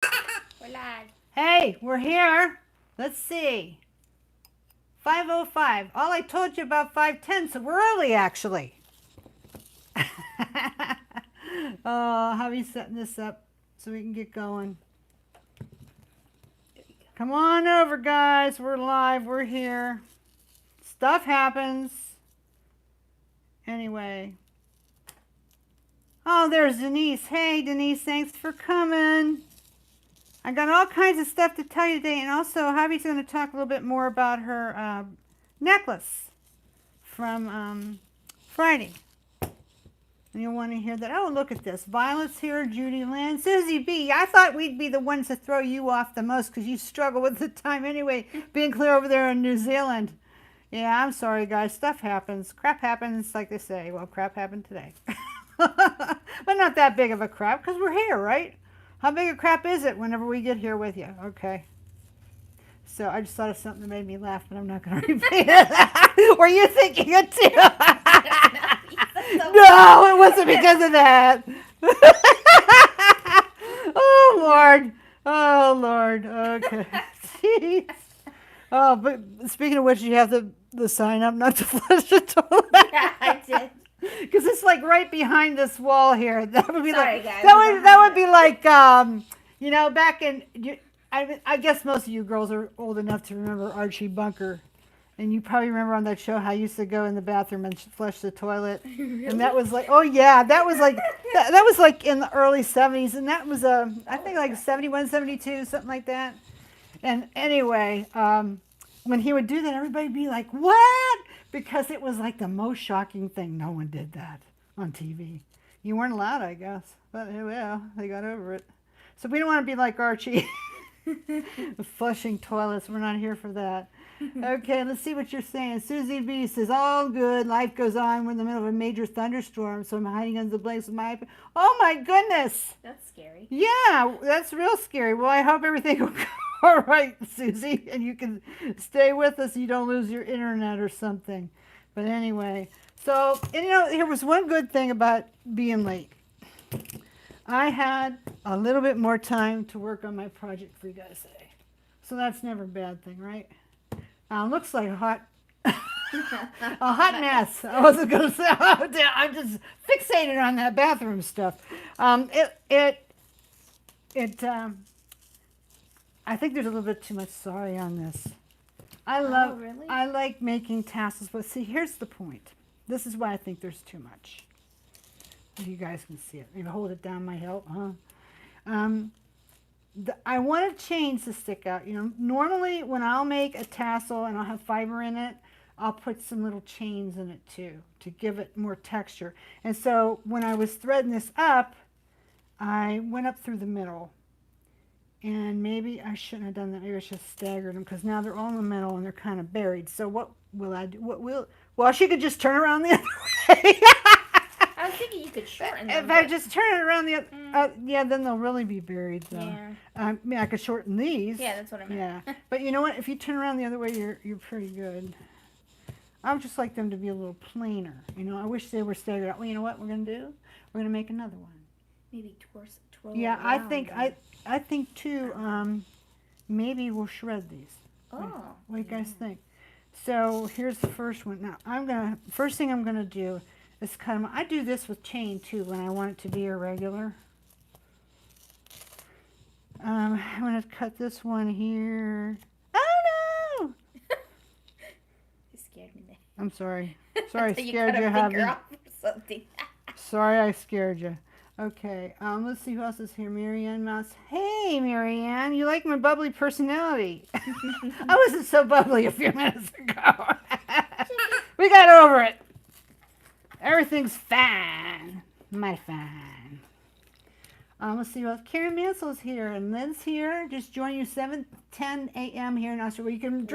We're live. Hey, we're here. Let's see. 5:05. All I told you about 5:10, so we're early actually. Oh, how are you setting this up so we can get going? Come on over, guys. We're live. We're here. Stuff happens. Anyway. Oh, there's Denise. Hey, Denise, thanks for coming. I got all kinds of stuff to tell you today, and also Javi's going to talk a little bit more about her necklace from Friday. And you'll want to hear that. Oh, look at this. Violet's here, Judy Lynn, Susie B. I thought we'd be the ones to throw you off the most because you struggle with the time anyway, being clear over there in New Zealand. Yeah, I'm sorry, guys. Stuff happens. Crap happens, like they say. Well, crap happened today. But not that big of a crap because we're here, right? How big a crap is it whenever we get here with you? Okay. So I just thought of something that made me laugh, but I'm not going to repeat it. Were you thinking it too? No, it wasn't because of that. Oh, Lord. Oh, Lord. Okay. Jeez. Oh, but speaking of which, you have the sign up not to flush the toilet. Yeah, I did. Because it's like right behind this wall here. That would be Sorry, like guys. that would be like back in. I guess most of you girls are old enough to remember Archie Bunker, and you probably remember on that show how I used to go in the bathroom and flush the toilet, Really? and that was like, oh yeah, that was like that was like in the early '70s, and that was I think like 71, 72, something like that. And anyway, when he would do that, everybody'd be like, what? Because it was like the most shocking thing. No one did that on TV. You weren't allowed, I guess. But well, they got over it. So we don't want to be like Archie, flushing toilets. We're not here for that. Okay, let's see what you're saying. Susie B says, all good. Life goes on. We're in the middle of a major thunderstorm, so I'm hiding under the blankets with my... Oh, my goodness. That's scary. Yeah, that's real scary. Well, I hope everything will go all right, Susie, and you can stay with us. You don't lose your internet or something. But anyway, so, and here was one good thing about being late. I had a little bit more time to work on my project for you guys today. So that's never a bad thing, right? Looks like a hot mess. I wasn't going to say, I'm just fixated on that bathroom stuff. I think there's a little bit too much Sari on this. Really? I like making tassels, but see, here's the point. This is why I think there's too much. You guys can see it. Maybe hold it down might help, huh? I want a chains to stick out. Normally when I'll make a tassel and I'll have fiber in it, I'll put some little chains in it too to give it more texture. And so when I was threading this up, I went up through the middle. And maybe I shouldn't have done that. Maybe I should have staggered them because now they're all in the middle and they're kind of buried. So what will I do? Well, she could just turn around the other way. I was thinking you could shorten them. If I just turn it around the other, yeah, then they'll really be buried though. Yeah. I mean, I could shorten these. Yeah, that's what I meant. Yeah, but you know what? If you turn around the other way, you're pretty good. I would just like them to be a little plainer. I wish they were staggered out. Well, you know what we're gonna do? We're gonna make another one. Maybe twirl Yeah, it around. I think too. Maybe we'll shred these. Oh. What do you guys think? So here's the first one. Now first thing I'm gonna do is cut them. I do this with chain too when I want it to be irregular. I'm gonna cut this one here. Oh no! You scared me there. I'm sorry. Sorry, I You scared cut you, a finger Javi. off or something. Sorry, I scared you. Okay, let's see who else is here. Marianne Mouse. Hey, Marianne, you like my bubbly personality. I wasn't so bubbly a few minutes ago. We got over it. Everything's fine. Mighty fine. Let's see who else. Karen Mansell's here and Lynn's here. Just join you 7:10 a.m. here in Australia. You can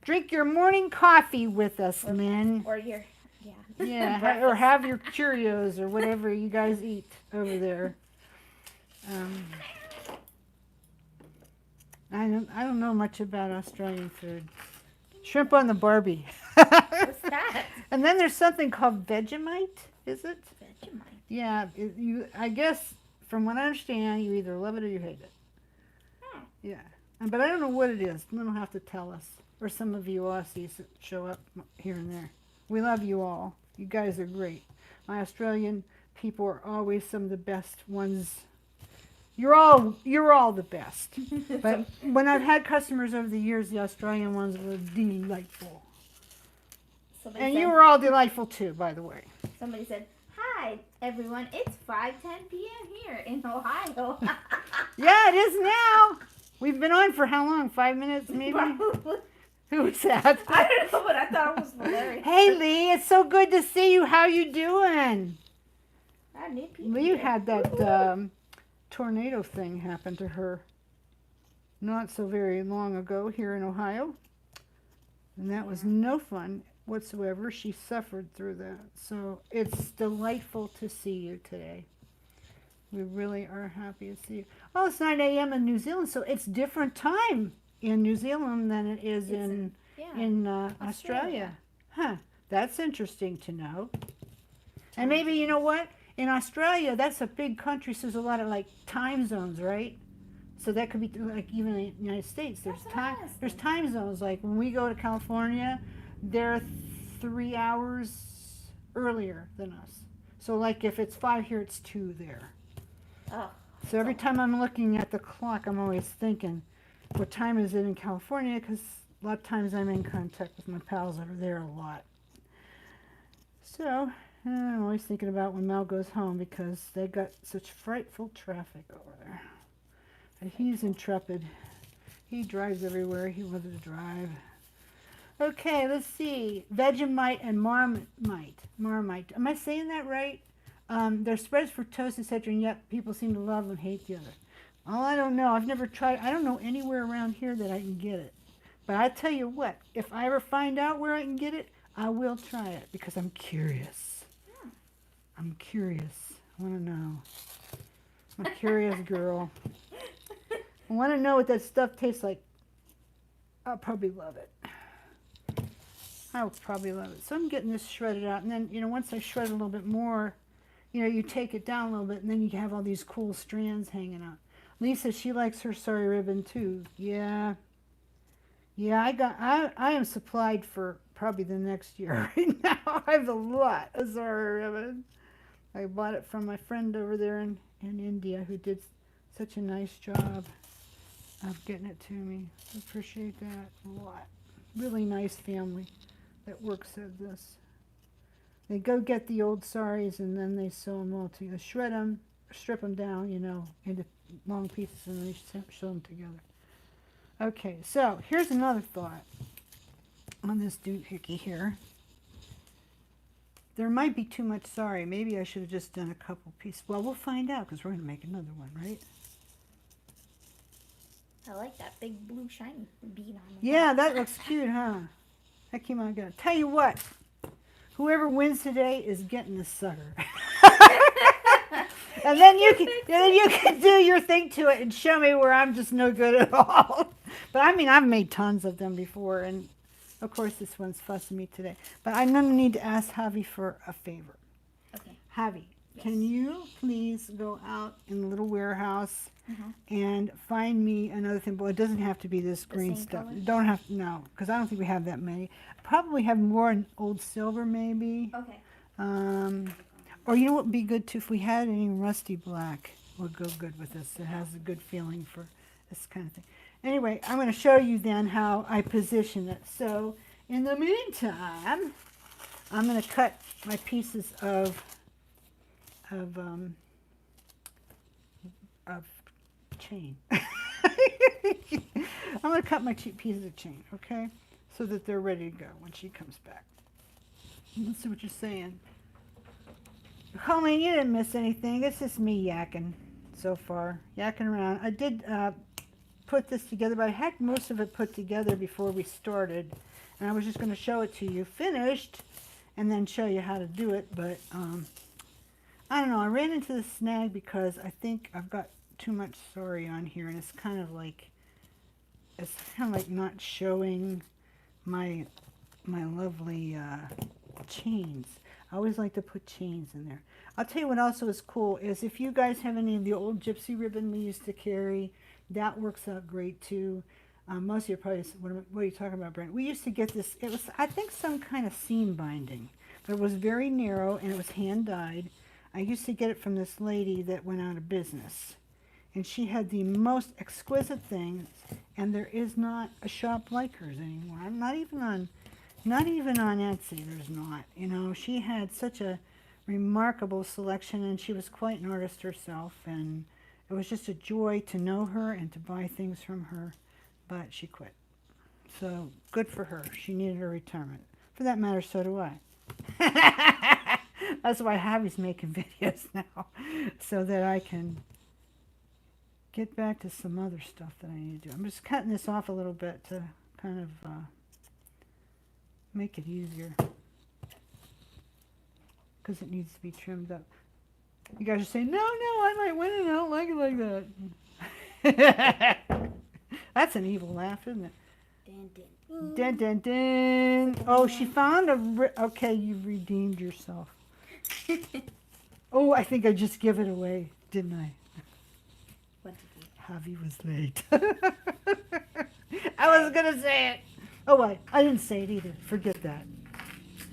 drink your morning coffee with us, Lynn. Or your, yeah. Yeah, or have your Cheerios or whatever you guys eat over there. I don't know much about Australian food. Shrimp on the Barbie. What's that? And then there's something called Vegemite, is it? Vegemite. Yeah, I guess from what I understand, you either love it or you hate it. Yeah. But I don't know what it is. You don't have to tell us. Or some of you Aussies that show up here and there. We love you all. You guys are great. My Australian people are always some of the best ones. You're all the best. But when I've had customers over the years, the Australian ones were delightful. Somebody And said, you were all delightful too, by the way. somebody said, "Hi everyone, it's 5:10 p.m. here in Ohio." Yeah, it is now. We've been on for how long? 5 minutes maybe? Probably. Who was that? I don't know, but I thought it was hilarious. Hey Lee, it's so good to see you. How you doing? I need people Lee here. had that tornado thing happen to her not so very long ago here in Ohio. And that was no fun whatsoever. She suffered through that. So it's delightful to see you today. We really are happy to see you. Oh, it's 9 a.m. in New Zealand, so it's different time in New Zealand than it is in Australia. Huh, that's interesting to know. And maybe, you know what? In Australia, that's a big country, so there's a lot of like time zones, right? So that could be like even in the United States, there's time zones. Like when we go to California, they're 3 hours earlier than us. So like if it's 5 here, it's 2 there. Oh. So every time I'm looking at the clock, I'm always thinking, what time is it in California? Because a lot of times I'm in contact with my pals over there a lot. So I'm always thinking about when Mel goes home because they got such frightful traffic over there. And he's intrepid. He drives everywhere he wanted to drive. Okay, let's see. Vegemite and Marmite. Marmite. Am I saying that right? They're spreads for toast, etc., and yet people seem to love and hate the other. Oh, I don't know. I've never tried. I don't know anywhere around here that I can get it. But I tell you what, if I ever find out where I can get it, I will try it because I'm curious. I'm curious. I want to know. I'm a curious girl. I want to know what that stuff tastes like. I'll probably love it. I'll probably love it. So I'm getting this shredded out. And then, you know, once I shred a little bit more, you know, you take it down a little bit and then you have all these cool strands hanging out. Lisa, she likes her Sari ribbon too. Yeah. Yeah, I am supplied for probably the next year right now. I have a lot of Sari ribbon. I bought it from my friend over there in India who did such a nice job of getting it to me. I appreciate that a lot. Really nice family that works at this. They go get the old saris and then they sew them all together. Shred them, strip them down, you know, into long pieces and then they sew them together. Okay, so here's another thought on this doohickey here. There might be too much sari. Maybe I should have just done a couple pieces. Well, we'll find out because we're going to make another one, right? I like that big blue shiny bead on it. Yeah, that looks cute, huh? That came out good. Tell you what, whoever wins today is getting this sucker. And then you can do your thing to it and show me where I'm just no good at all. But I mean, I've made tons of them before, and of course this one's fussing me today. But I'm going to need to ask Javi for a favor. Okay. Javi, Yes. can you please go out in the little warehouse and find me another thing? Well, it doesn't have to be this green same stuff. color? Don't have to, no, because I don't think we have that many. Probably have more in old silver, maybe. Okay. Or you know what would be good too? If we had any rusty black, would go good with this. It has a good feeling for this kind of thing. Anyway, I'm going to show you then how I position it. So in the meantime, I'm going to cut my pieces of chain. I'm going to cut my pieces of chain, okay? So that they're ready to go when she comes back. Let's see what you're saying. Colleen, you didn't miss anything. It's just me yakking so far. Yakking around. I did put this together, but I had most of it put together before we started. And I was just going to show it to you finished and then show you how to do it. But I don't know. I ran into the snag because I think I've got too much sari on here. And it's kind of like not showing my lovely chains. I always like to put chains in there. I'll tell you what also is cool is if you guys have any of the old gypsy ribbon we used to carry, That works out great too. Most of you probably, what are you talking about, Brent? We used to get this, it was, I think, some kind of seam binding, but it was very narrow and it was hand dyed. I used to get it from this lady that went out of business. And she had the most exquisite things, and there is not a shop like hers anymore. I'm not even on Etsy, there's not. You know, she had such a remarkable selection, and she was quite an artist herself, and it was just a joy to know her and to buy things from her, but she quit. So good for her. She needed a retirement. For that matter, so do I. That's why Javi's making videos now, so that I can get back to some other stuff that I need to do. I'm just cutting this off a little bit to kind of make it easier, because it needs to be trimmed up. You guys are saying, no, I might win it. I don't like it like that. That's an evil laugh, isn't it? Dun, dun, dun. Oh, she found a... Okay, you redeemed yourself. Oh, I think I just gave it away, didn't I? What did you? Javi was late. I was going to say it. Oh, I didn't say it either. Forget that.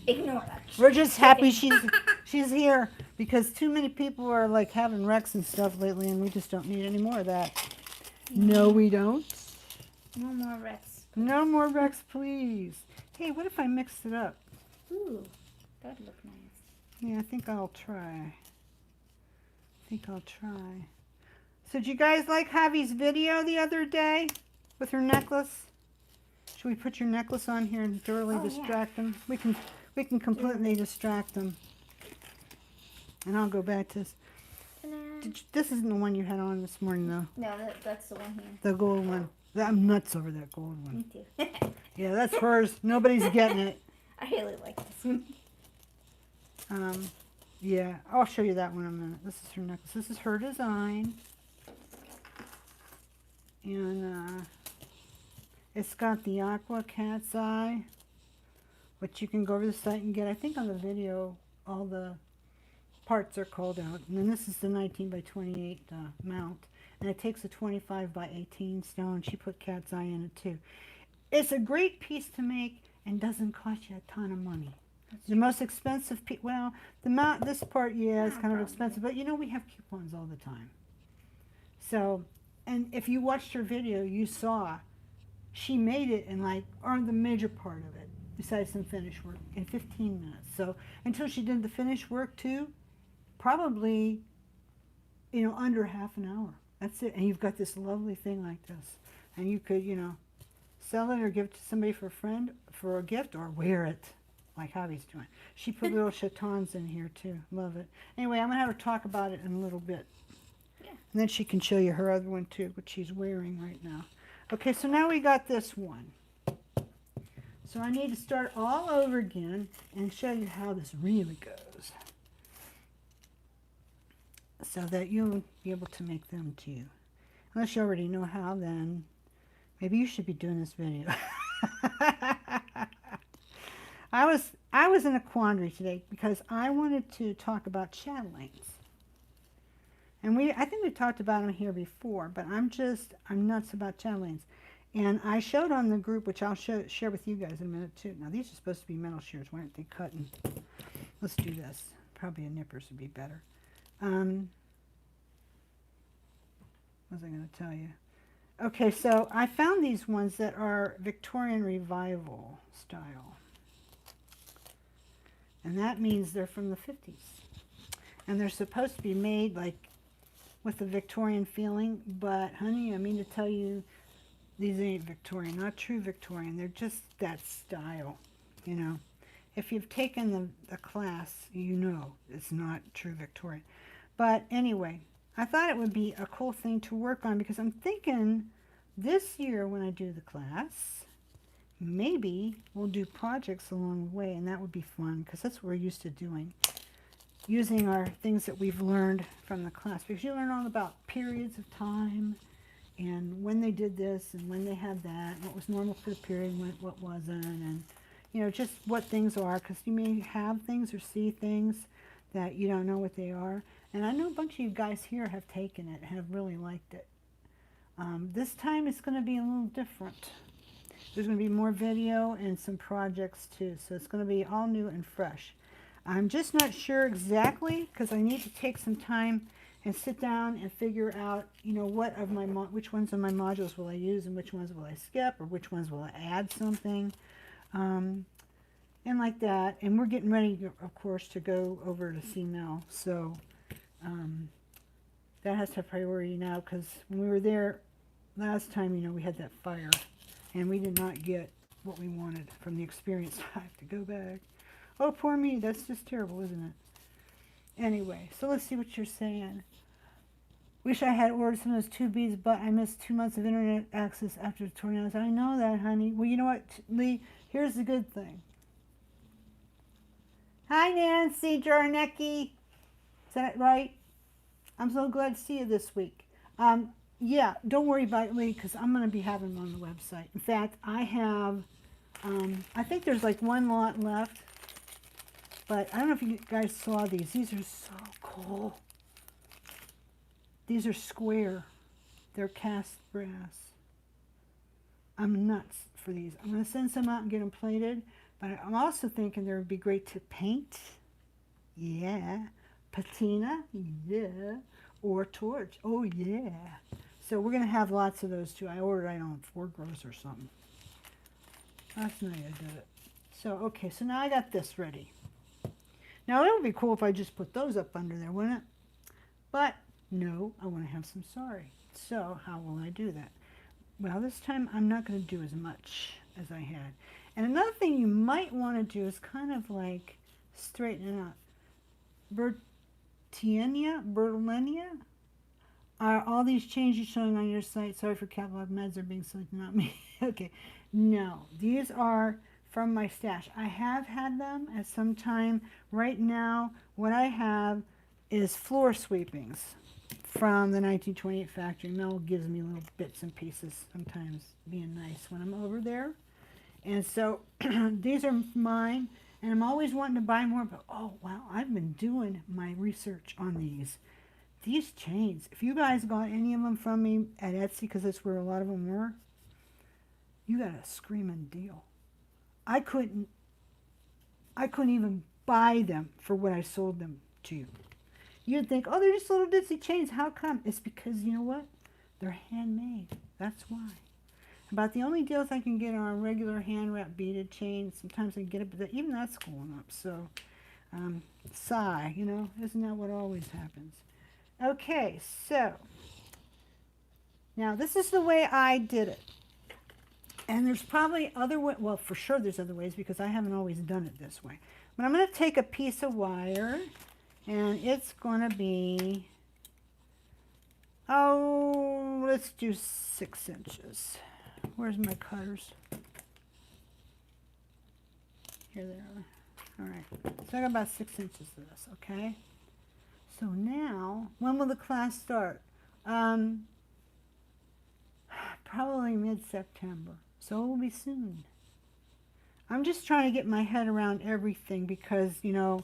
Ignore that. We're just happy she's here, because too many people are like having wrecks and stuff lately, and we just don't need any more of that. No, we don't. No more wrecks. No more wrecks, please. Hey, what if I mixed it up? Ooh, that'd look nice. Yeah, I think I'll try. So did you guys like Javi's video the other day with her necklace? Should we put your necklace on here and thoroughly distract them? We can completely distract them. And I'll go back to this. This isn't the one you had on this morning, though. No, that's the one here. The gold one. I'm nuts over that gold one. Me too. Yeah, that's hers. Nobody's getting it. I really like this one. Yeah, I'll show you that one in a minute. This is her necklace. This is her design. And it's got the aqua cat's eye, which you can go over the site and get. I think on the video all the parts are called out. And then this is the 19 by 28 mount. And it takes a 25 by 18 stone. She put cat's eye in it too. It's a great piece to make and doesn't cost you a ton of money. The most expensive piece, well, the mount, this part, yeah, is kind of expensive, but you know, we have coupons all the time. So, and if you watched her video, you saw she made it in like, or the major part of it, besides some finish work, in 15 minutes. So until she did the finish work too, probably, you know, under half an hour. That's it. And you've got this lovely thing like this. And you could, you know, sell it or give it to somebody for a friend, for a gift, or wear it like Javi's doing. She put little chatons in here too. Love it. Anyway, I'm going to have her talk about it in a little bit. Yeah. And then she can show you her other one too, which she's wearing right now. Okay, so now we got this one. So I need to start all over again and show you how this really goes, so that you'll be able to make them too. Unless you already know how, then maybe you should be doing this video. I was in a quandary today because I wanted to talk about chatelaines. And I think we talked about them here before, but I'm nuts about chatelaines. And I showed on the group, which I'll share with you guys in a minute too. Now these are supposed to be metal shears. Why aren't they cutting? Let's do this. Probably a nippers would be better. What was I going to tell you? Okay, so I found these ones that are Victorian Revival style. And that means they're from the 50s. And they're supposed to be made like with a Victorian feeling, but honey, I mean to tell you, these ain't Victorian, not true Victorian. They're just that style, you know. If you've taken the class, you know it's not true Victorian. But anyway, I thought it would be a cool thing to work on, because I'm thinking this year when I do the class, maybe we'll do projects along the way, and that would be fun, because that's what we're used to doing. Using our things that we've learned from the class, because you learn all about periods of time, and when they did this, and when they had that, and what was normal for the period, and what wasn't, and you know, just what things are, because you may have things or see things that you don't know what they are. And I know a bunch of you guys here have taken it, have really liked it. This time it's going to be a little different. There's going to be more video and some projects too, so it's going to be all new and fresh. I'm just not sure exactly because I need to take some time and sit down and figure out, you know, which ones of my modules will I use and which ones will I skip or which ones will I add something, and like that. And we're getting ready, of course, to go over to see Mel, so that has to have priority now because when we were there last time, you know, we had that fire and we did not get what we wanted from the experience. I have to go back. Oh, poor me. That's just terrible, isn't it? Anyway, so let's see what you're saying. Wish I had ordered some of those 2 beads, but I missed 2 months of internet access after the tornadoes. I know that, honey. Well, you know what, Lee? Here's the good thing. Hi, Nancy Jarnecki. Is that right? I'm so glad to see you this week. Yeah, don't worry about it, Lee, because I'm going to be having them on the website. In fact, I have, I think there's like 1 lot left. But I don't know if you guys saw these. These are so cool. These are square. They're cast brass. I'm nuts for these. I'm going to send some out and get them plated. But I'm also thinking they would be great to paint. Yeah. Patina. Yeah. Or torch. Oh, yeah. So we're going to have lots of those too. I ordered, I don't know, 4 gross or something. Last night I did it. So, okay. So now I got this ready. Now, it would be cool if I just put those up under there, wouldn't it? But, no, I want to have some Sari. So, how will I do that? Well, this time I'm not going to do as much as I had. And another thing you might want to do is kind of like straighten it out. Bertolenia? Are all these changes showing on your site? Sorry for catalog meds are being selected, not me. Okay. No, these are from my stash. I have had them at some time. Right now, what I have is floor sweepings from the 1928 factory. Mel gives me little bits and pieces, sometimes being nice when I'm over there. And so these are mine, and I'm always wanting to buy more, but oh, wow, I've been doing my research on these. These chains, if you guys got any of them from me at Etsy, because that's where a lot of them were, you got a screaming deal. I couldn't even buy them for what I sold them to you. You'd think, oh, they're just little ditzy chains. How come? It's because, you know what? They're handmade. That's why. About the only deals I can get are on regular hand wrap beaded chains. Sometimes I get it, but even that's going up. So, sigh, you know, isn't that what always happens? Okay, so now this is the way I did it. And there's probably other ways, well, for sure there's other ways because I haven't always done it this way. But I'm going to take a piece of wire, and it's going to be, oh, let's do 6 inches. Where's my cutters? Here they are. All right, so I got about 6 inches of this, okay? So now, when will the class start? Probably mid-September. So it will be soon. I'm just trying to get my head around everything because, you know,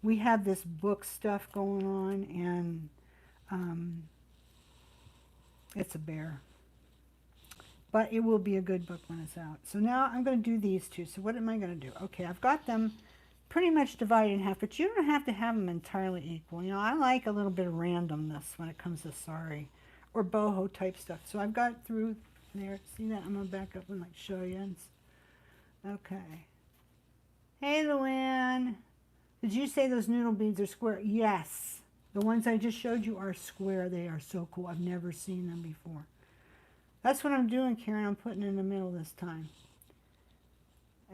we have this book stuff going on, and it's a bear. But it will be a good book when it's out. So now I'm going to do these two. So what am I going to do? Okay, I've got them pretty much divided in half, but you don't have to have them entirely equal. You know, I like a little bit of randomness when it comes to Sari or boho type stuff. So I've got through there. See that? I'm going to back up and like show you. Okay. Hey, Luann. Did you say those noodle beads are square? Yes. The ones I just showed you are square. They are so cool. I've never seen them before. That's what I'm doing, Karen. I'm putting in the middle this time.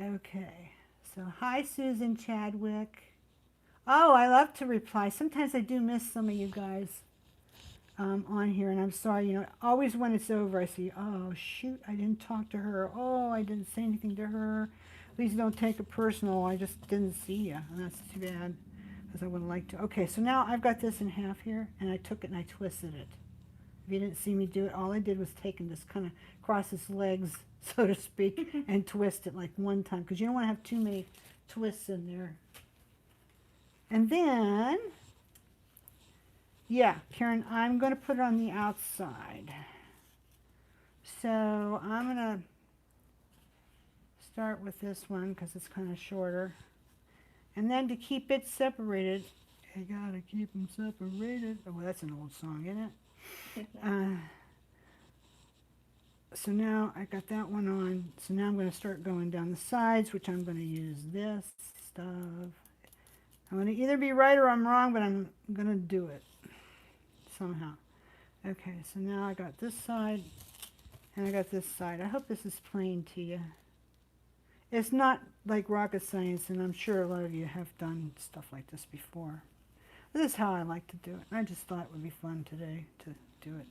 Okay. So, hi, Susan Chadwick. Oh, I love to reply. Sometimes I do miss some of you guys on here, and I'm sorry. You know, always when it's over, I see, oh, shoot, I didn't talk to her. Oh, I didn't say anything to her. Please don't take it personal. I just didn't see you, and that's too bad because I would like to. Okay, so now I've got this in half here, and I took it and I twisted it. If you didn't see me do it, all I did was take and just kind of cross his legs, so to speak, and twist it like one time, because you don't want to have too many twists in there. And then, yeah, Karen, I'm going to put it on the outside. So I'm going to start with this one because it's kind of shorter. And then to keep it separated, I gotta keep them separated. Oh, well, that's an old song, isn't it? So now I got that one on. So now I'm going to start going down the sides, which I'm going to use this stuff. I'm going to either be right or I'm wrong, but I'm going to do it somehow. Okay, so now I got this side and I got this side. I hope this is plain to you. It's not like rocket science, and I'm sure a lot of you have done stuff like this before. This is how I like to do it. I just thought it would be fun today to do it.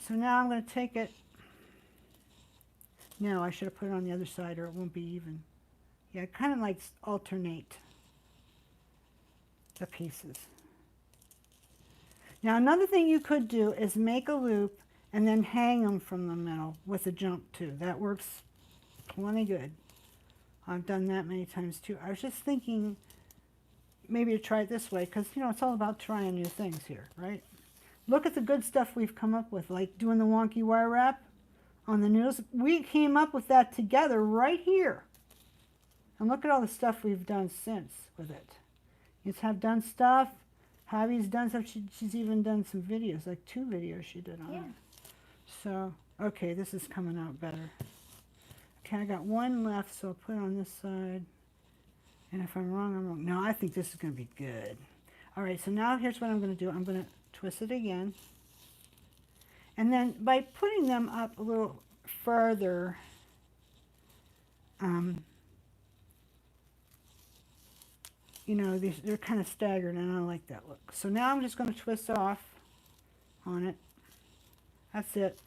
So now I'm going to take it. No, I should have put it on the other side or it won't be even. Yeah, kind of like alternate the pieces. Now another thing you could do is make a loop and then hang them from the middle with a jump too. That works plenty good. I've done that many times too. I was just thinking maybe to try it this way because, you know, it's all about trying new things here, right? Look at the good stuff we've come up with, like doing the wonky wire wrap on the noodles. We came up with that together right here. And look at all the stuff we've done since with it. You have done stuff. Javi's done stuff. She's even done some videos, like 2 videos she did on it. So, okay, this is coming out better. Okay, I got one left, so I'll put it on this side. And if I'm wrong, I'm wrong. No, I think this is going to be good. All right, so now here's what I'm going to do. I'm going to twist it again. And then by putting them up a little further, you know, they're kind of staggered, and I like that look. So now I'm just going to twist off on it. That's it.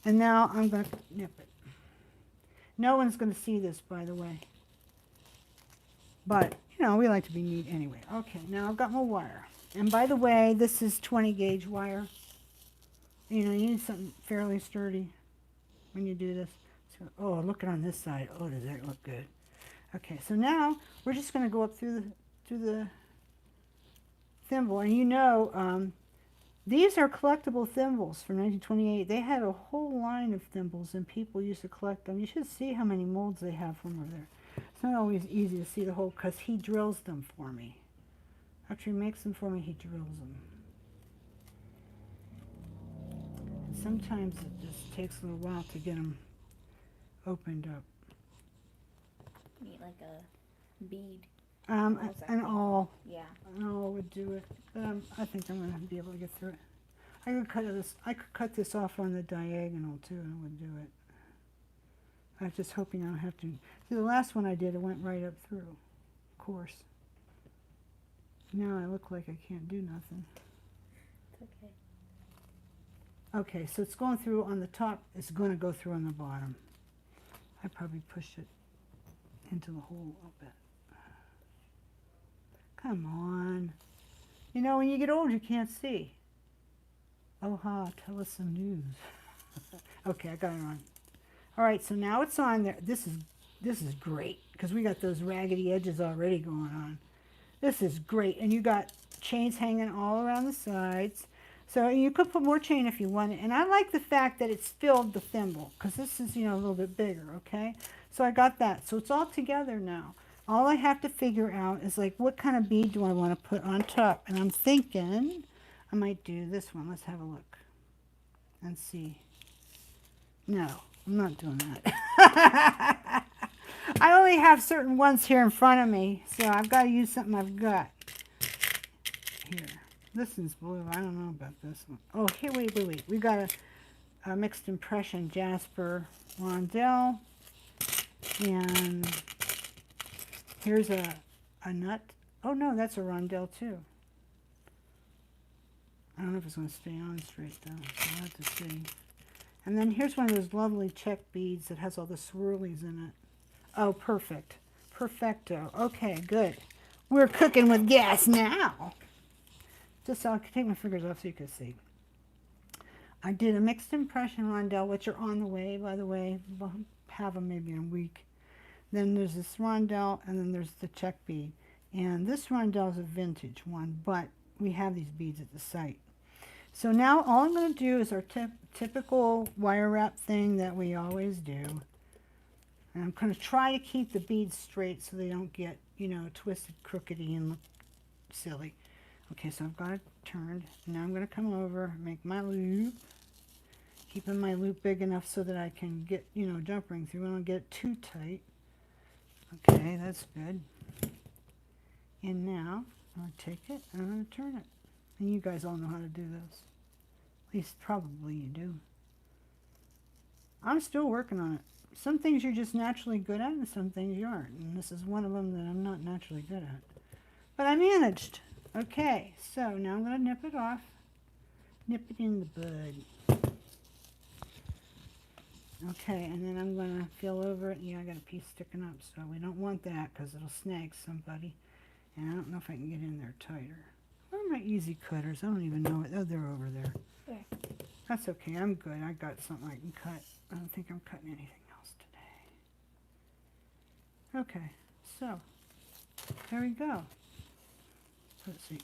And now I'm going to nip it. No one's going to see this, by the way. But, you know, we like to be neat anyway. Okay, now I've got my wire. And by the way, this is 20 gauge wire. You know, you need something fairly sturdy when you do this. So, oh, look it on this side. Oh, does that look good? Okay, so now we're just going to go up through the thimble. And you know, these are collectible thimbles from 1928. They had a whole line of thimbles, and people used to collect them. You should see how many molds they have from over there. It's not always easy to see the whole, because he drills them for me. After he makes them for me, he drills them. And sometimes it just takes a little while to get them opened up. You need like a bead. An awl. Yeah. An awl would do it. But I think I'm going to be able to get through it. I could cut this off on the diagonal too, and it would do it. I was just hoping I don't have to. See, the last one I did, it went right up through, of course. Now I look like I can't do nothing. It's okay. Okay, so it's going through on the top. It's going to go through on the bottom. I probably pushed it into the hole a little bit. Come on. You know, when you get old, you can't see. Oh, ha, tell us some news. Okay, I got it on. All right, so now it's on there. This is great because we got those raggedy edges already going on. This is great, and you got chains hanging all around the sides. So you could put more chain if you wanted. And I like the fact that it's filled the thimble because this is, you know, a little bit bigger, okay? So I got that. So it's all together now. All I have to figure out is like what kind of bead do I want to put on top. And I'm thinking I might do this one. Let's have a look and see. No, I'm not doing that. I only have certain ones here in front of me, so I've got to use something I've got. Here. This one's blue. I don't know about this one. Oh, here, wait. We got a mixed impression Jasper Rondell. And here's a nut. Oh, no, that's a Rondell, too. I don't know if it's going to stay on straight, though. I'll have to see. And then here's one of those lovely check beads that has all the swirlies in it. Oh, perfect. Perfecto. Okay, good. We're cooking with gas now. Just so I can take my fingers off so you can see. I did a mixed impression Rondell, which are on the way, by the way. We'll have them maybe in a week. Then there's this Rondell, and then there's the check bead. And this Rondell is a vintage one, but we have these beads at the site. So now all I'm going to do is our typical wire wrap thing that we always do. And I'm going to try to keep the beads straight so they don't get, you know, twisted, crookedy, and look silly. Okay, so I've got it turned. Now I'm going to come over, make my loop. Keeping my loop big enough so that I can get, you know, jump ring through. I don't get it too tight. Okay, that's good. And now I'm going to take it and I'm going to turn it. And you guys all know how to do this. At least probably you do. I'm still working on it. Some things you're just naturally good at and some things you aren't. And this is one of them that I'm not naturally good at. But I managed. Okay, so now I'm going to nip it off. Nip it in the bud. Okay, and then I'm going to feel over it. Yeah, I got a piece sticking up, so we don't want that because it'll snag somebody. And I don't know if I can get in there tighter. Where are my easy cutters? I don't even know it. Oh, they're over there. Where? That's okay. I'm good. I got something I can cut. I don't think I'm cutting anything else today. Okay, so there we go. Let's see.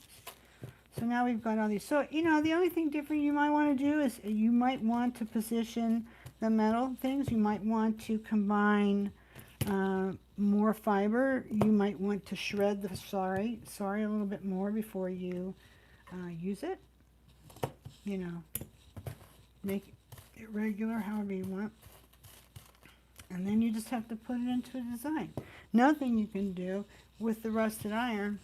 So now we've got all these. So, you know, the only thing different you might want to do is you might want to position the metal things. You might want to combine more fiber. You might want to shred the Sari a little bit more before you use it. You know, make it regular however you want. And then you just have to put it into a design. Another thing you can do with the rusted iron,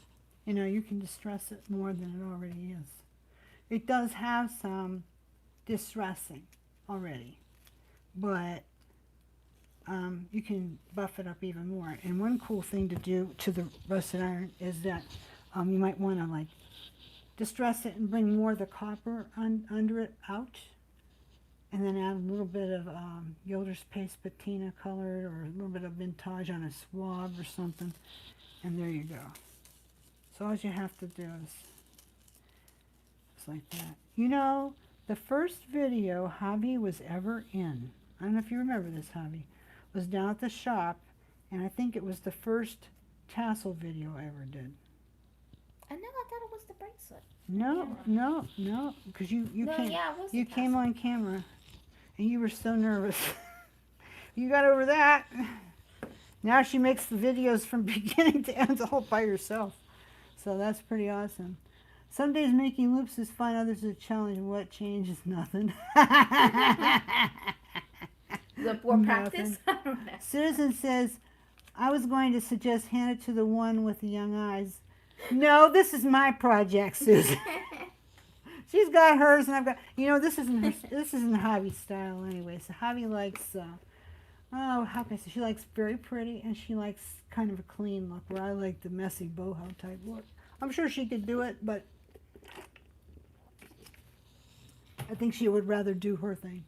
you know, you can distress it more than it already is. It does have some distressing already, but you can buff it up even more. And one cool thing to do to the rusted iron is that you might want to like distress it and bring more of the copper under it out, and then add a little bit of Gilder's Paste Patina colored or a little bit of vintage on a swab or something, and there you go. So all you have to do is just like that. You know, the first video Javi was ever in, I don't know if you remember this, Javi, was down at the shop, and I think it was the first tassel video I ever did. I know, I thought it was the bracelet. No, because you came on camera, and you were so nervous. You got over that. Now she makes the videos from beginning to end all by herself. So that's pretty awesome. Some days making loops is fun, others is a challenge. What changes? Nothing. The more practice? Susan says, I was going to suggest hand it to the one with the young eyes. No, this is my project, Susan. She's got hers, and I've got, you know, this isn't Javi's style anyway. So Javi likes, how can I say, she likes very pretty, and she likes kind of a clean look, where I like the messy boho type look. I'm sure she could do it, but I think she would rather do her thing.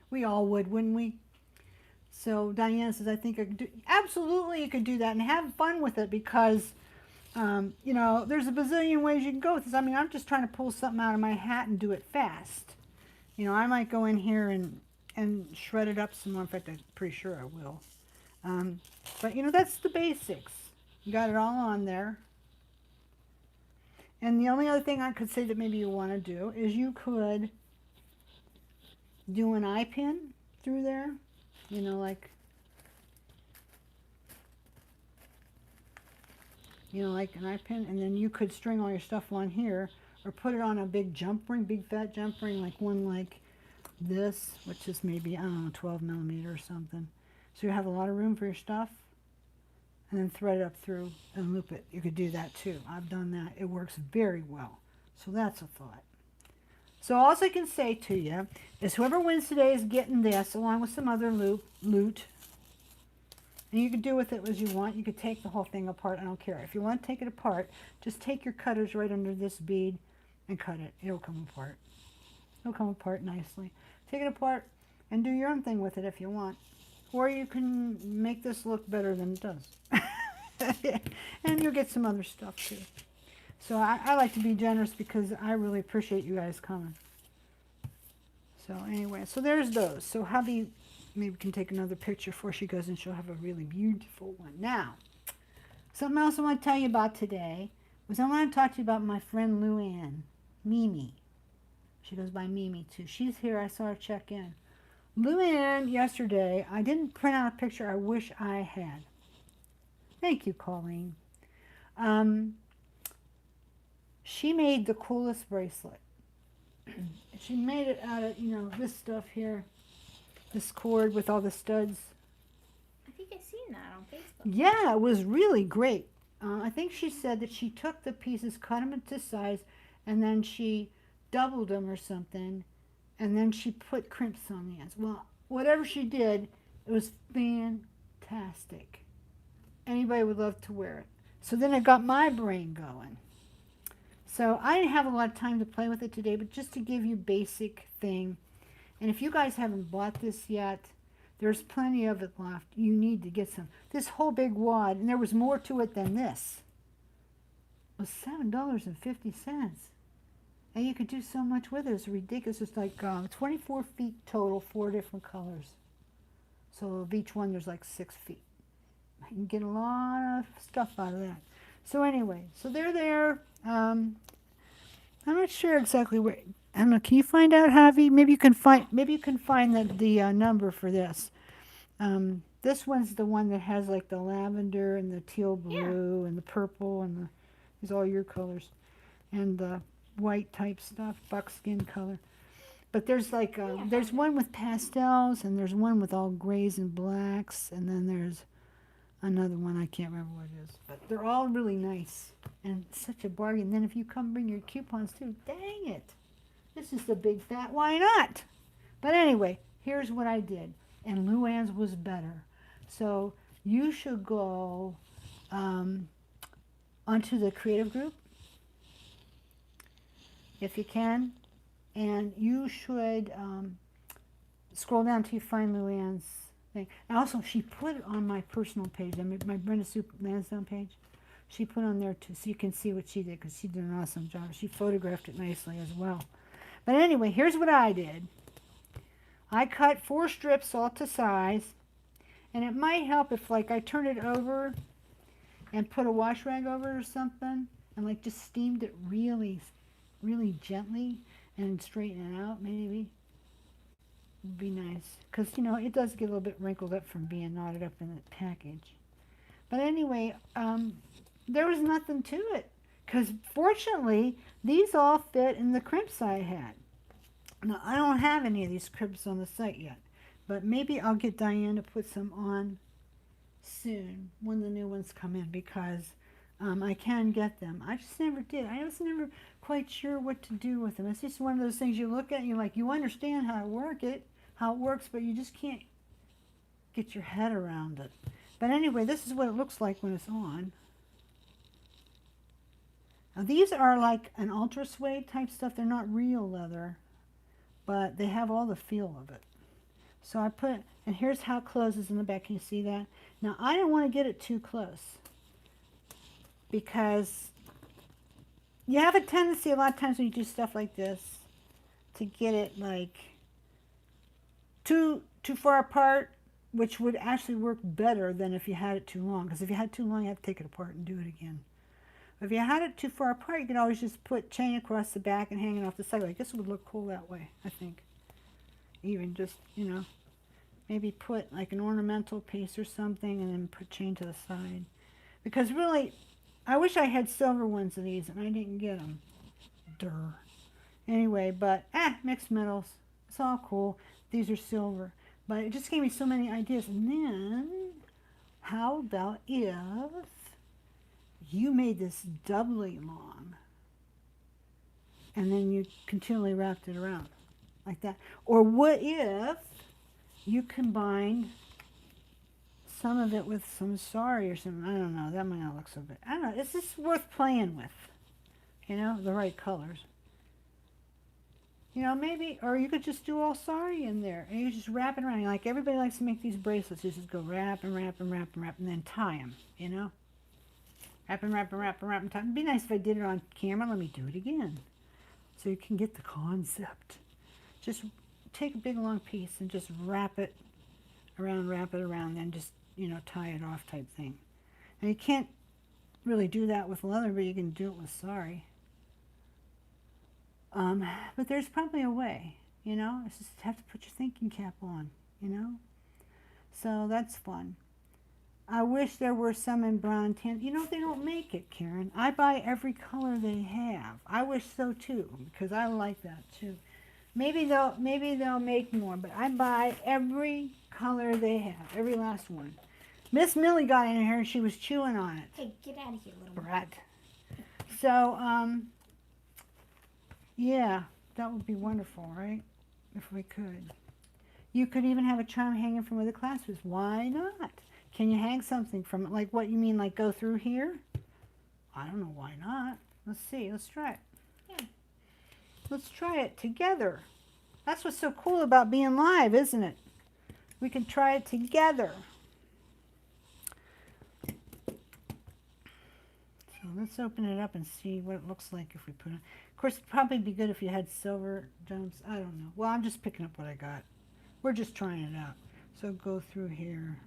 We all would, wouldn't we? So Diana says, I think I could do, absolutely you could do that and have fun with it because, you know, there's a bazillion ways you can go with this. I mean, I'm just trying to pull something out of my hat and do it fast. You know, I might go in here and shred it up some more. In fact, I'm pretty sure I will. But, you know, that's the basics. You got it all on there. And the only other thing I could say that maybe you want to do is you could do an eye pin through there. You know, like an eye pin, and then you could string all your stuff on here, or put it on a big jump ring, big fat jump ring, like one like this, which is maybe, I don't know, 12 millimeter or something. So you have a lot of room for your stuff, and then thread it up through and loop it. You could do that too. I've done that. It works very well. So that's a thought. So all I can say to you is whoever wins today is getting this along with some other loot. And you can do with it as you want. You could take the whole thing apart. I don't care. If you want to take it apart, just take your cutters right under this bead and cut it. It'll come apart. It'll come apart nicely. Take it apart and do your own thing with it if you want. Or you can make this look better than it does. And you'll get some other stuff too. So I like to be generous because I really appreciate you guys coming. So anyway, so there's those. So hubby maybe can take another picture before she goes, and she'll have a really beautiful one. Now, something else I want to tell you about today was I want to talk to you about my friend Luann, Mimi. She goes by Mimi too. She's here. I saw her check in. Luann yesterday, I didn't print out a picture. I wish I had. Thank you, Colleen. She made the coolest bracelet. She made it out of, this stuff here. This cord with all the studs. I think I've seen that on Facebook. Yeah, it was really great. I think she said that she took the pieces, cut them into size, and then she doubled them or something, and then she put crimps on the ends. Well, whatever she did, it was fantastic. Anybody would love to wear it. So then it got my brain going. So I didn't have a lot of time to play with it today, but just to give you basic thing. And if you guys haven't bought this yet, there's plenty of it left. You need to get some. This whole big wad, and there was more to it than this, was $7.50. And you could do so much with it. It's ridiculous. It's like 24 feet total, 4 different colors. So of each one, there's like 6 feet. You can get a lot of stuff out of that. So anyway, so they're there. I'm not sure exactly where. I don't know. Can you find out, Javi? Maybe you can find. Maybe you can find the number for this. This one's the one that has like the lavender and the teal blue and the purple and these all your colors, and the white type stuff, buckskin color. But there's like there's one with pastels, and there's one with all grays and blacks, and then there's another one. I can't remember what it is, but they're all really nice and such a bargain. Then if you come bring your coupons too, dang it. This is the big fat why not? But anyway, here's what I did. And Luann's was better. So you should go onto the creative group if you can. And you should scroll down till you find Luann's thing. And also, she put it on my personal page, my Brenda Sue Lansdowne page. She put on there too, so you can see what she did, because she did an awesome job. She photographed it nicely as well. But anyway, here's what I did. I cut 4 strips all to size, and it might help if like I turn it over and put a wash rag over it or something, and like just steamed it really, really gently and straighten it out maybe. Would be nice, because it does get a little bit wrinkled up from being knotted up in the package. But anyway, there was nothing to it. Because fortunately, these all fit in the crimps I had. Now, I don't have any of these crimps on the site yet. But maybe I'll get Diane to put some on soon when the new ones come in. Because I can get them. I just never did. I was never quite sure what to do with them. It's just one of those things you look at and you're like, you understand how it works, but you just can't get your head around it. But anyway, this is what it looks like when it's on. Now these are like an ultra suede type stuff. They're not real leather, but they have all the feel of it. So I put, and here's how it closes in the back. Can you see that? Now I don't want to get it too close, because you have a tendency a lot of times when you do stuff like this to get it like too far apart, which would actually work better than if you had it too long. Because if you had it too long, you have to take it apart and do it again. If you had it too far apart, you could always just put chain across the back and hang it off the side. Like this would look cool that way, I think. Even just, maybe put like an ornamental piece or something and then put chain to the side. Because really, I wish I had silver ones of these and I didn't get them. Durr. Anyway, but, mixed metals. It's all cool. These are silver. But it just gave me so many ideas. And then, how about if you made this doubly long and then you continually wrapped it around like that? Or what if you combined some of it with some Sari or something? I don't know. That might not look so good. I don't know. It's just worth playing with, the right colors. Maybe, or you could just do all Sari in there and you just wrap it around. Like everybody likes to make these bracelets. You just go wrap and wrap and wrap and wrap and then tie them, Wrap and wrap and wrap and wrap and tie. It'd be nice if I did it on camera. Let me do it again so you can get the concept. Just take a big long piece and just wrap it around, then just, tie it off type thing. And you can't really do that with leather, but you can do it with Sari. But there's probably a way, you know. It's just have to put your thinking cap on, you know. So that's fun. I wish there were some in brown tan. You know, they don't make it, Karen. I buy every color they have. I wish so too, because I like that too. Maybe they'll make more, but I buy every color they have, every last one. Miss Millie got in here and she was chewing on it. Hey, get out of here, little brat. So, yeah, that would be wonderful, right? If we could. You could even have a charm hanging from where the clasp is. Why not? Can you hang something from it? Like what you mean, like go through here? I don't know, why not? Let's see, let's try it. Yeah. Let's try it together. That's what's so cool about being live, isn't it? We can try it together. So let's open it up and see what it looks like if we put it. Of course, it'd probably be good if you had silver gems. I don't know. Well, I'm just picking up what I got. We're just trying it out. So go through here.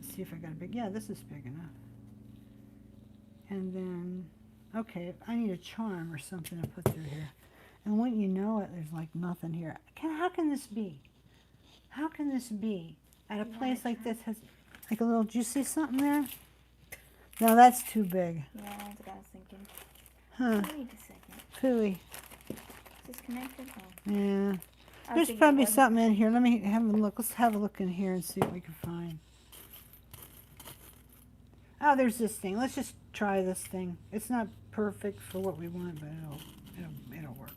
Let's see if I got a big, yeah, this is big enough. And then, okay, I need a charm or something to put through here. And when you know it, there's like nothing here. How can this be? How can this be? At a place like this has like a little, do you see something there? No, that's too big. Yeah, that's what I was thinking. Huh. Wait a second. Phooey. Is this connected? Oh. Yeah. I was There's thinking probably it wasn't. something in here. Let me have a look. Let's have a look in here and see what we can find. Oh, there's this thing. Let's just try this thing. It's not perfect for what we want, but it'll work.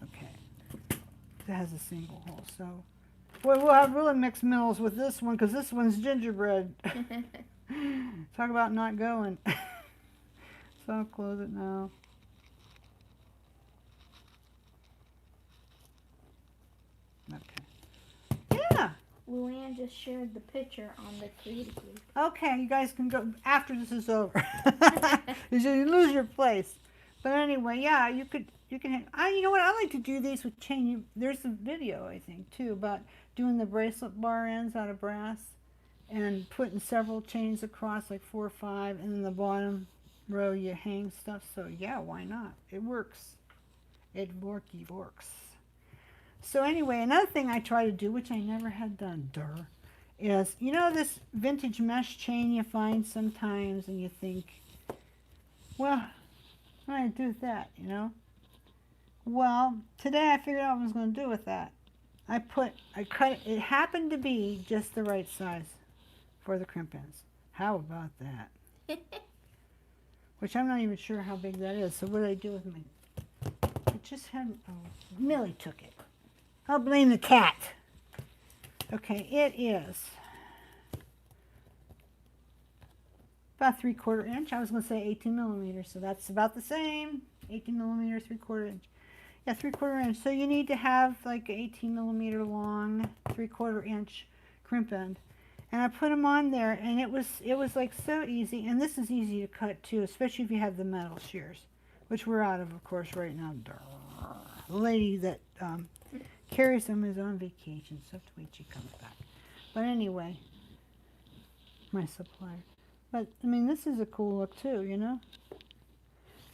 Okay. It has a single hole, so we'll have really mixed minerals with this one because this one's gingerbread. Talk about not going. So I'll close it now. Okay. Yeah. Luann just shared the picture on the creative group. Okay, you guys can go after this is over. You lose your place. But anyway, yeah, you can. You know what? I like to do these with chain. There's a video I think too about doing the bracelet bar ends out of brass and putting several chains across, like 4 or 5, and then the bottom row you hang stuff. So yeah, why not? It works. It works. So anyway, another thing I try to do, which I never had done, is, you know this vintage mesh chain you find sometimes and you think, well, what do I do with that, you know? Well, today I figured out what I was going to do with that. I cut it, it happened to be just the right size for the crimp ends. How about that? Which I'm not even sure how big that is. So what did I do with my, I just had, oh, Millie took it. I'll blame the cat. Okay, it is about 3/4 inch. I was going to say 18 millimeters, so that's about the same. 18 millimeters, 3/4 inch. Yeah, 3/4 inch. So you need to have like 18 millimeter long, 3/4 inch crimp end. And I put them on there, and it was like so easy. And this is easy to cut too, especially if you have the metal shears, which we're out of course, right now. The lady that carries them is on vacation, so I have to wait till she comes back. But anyway, my supplier. But I mean, this is a cool look too, you know.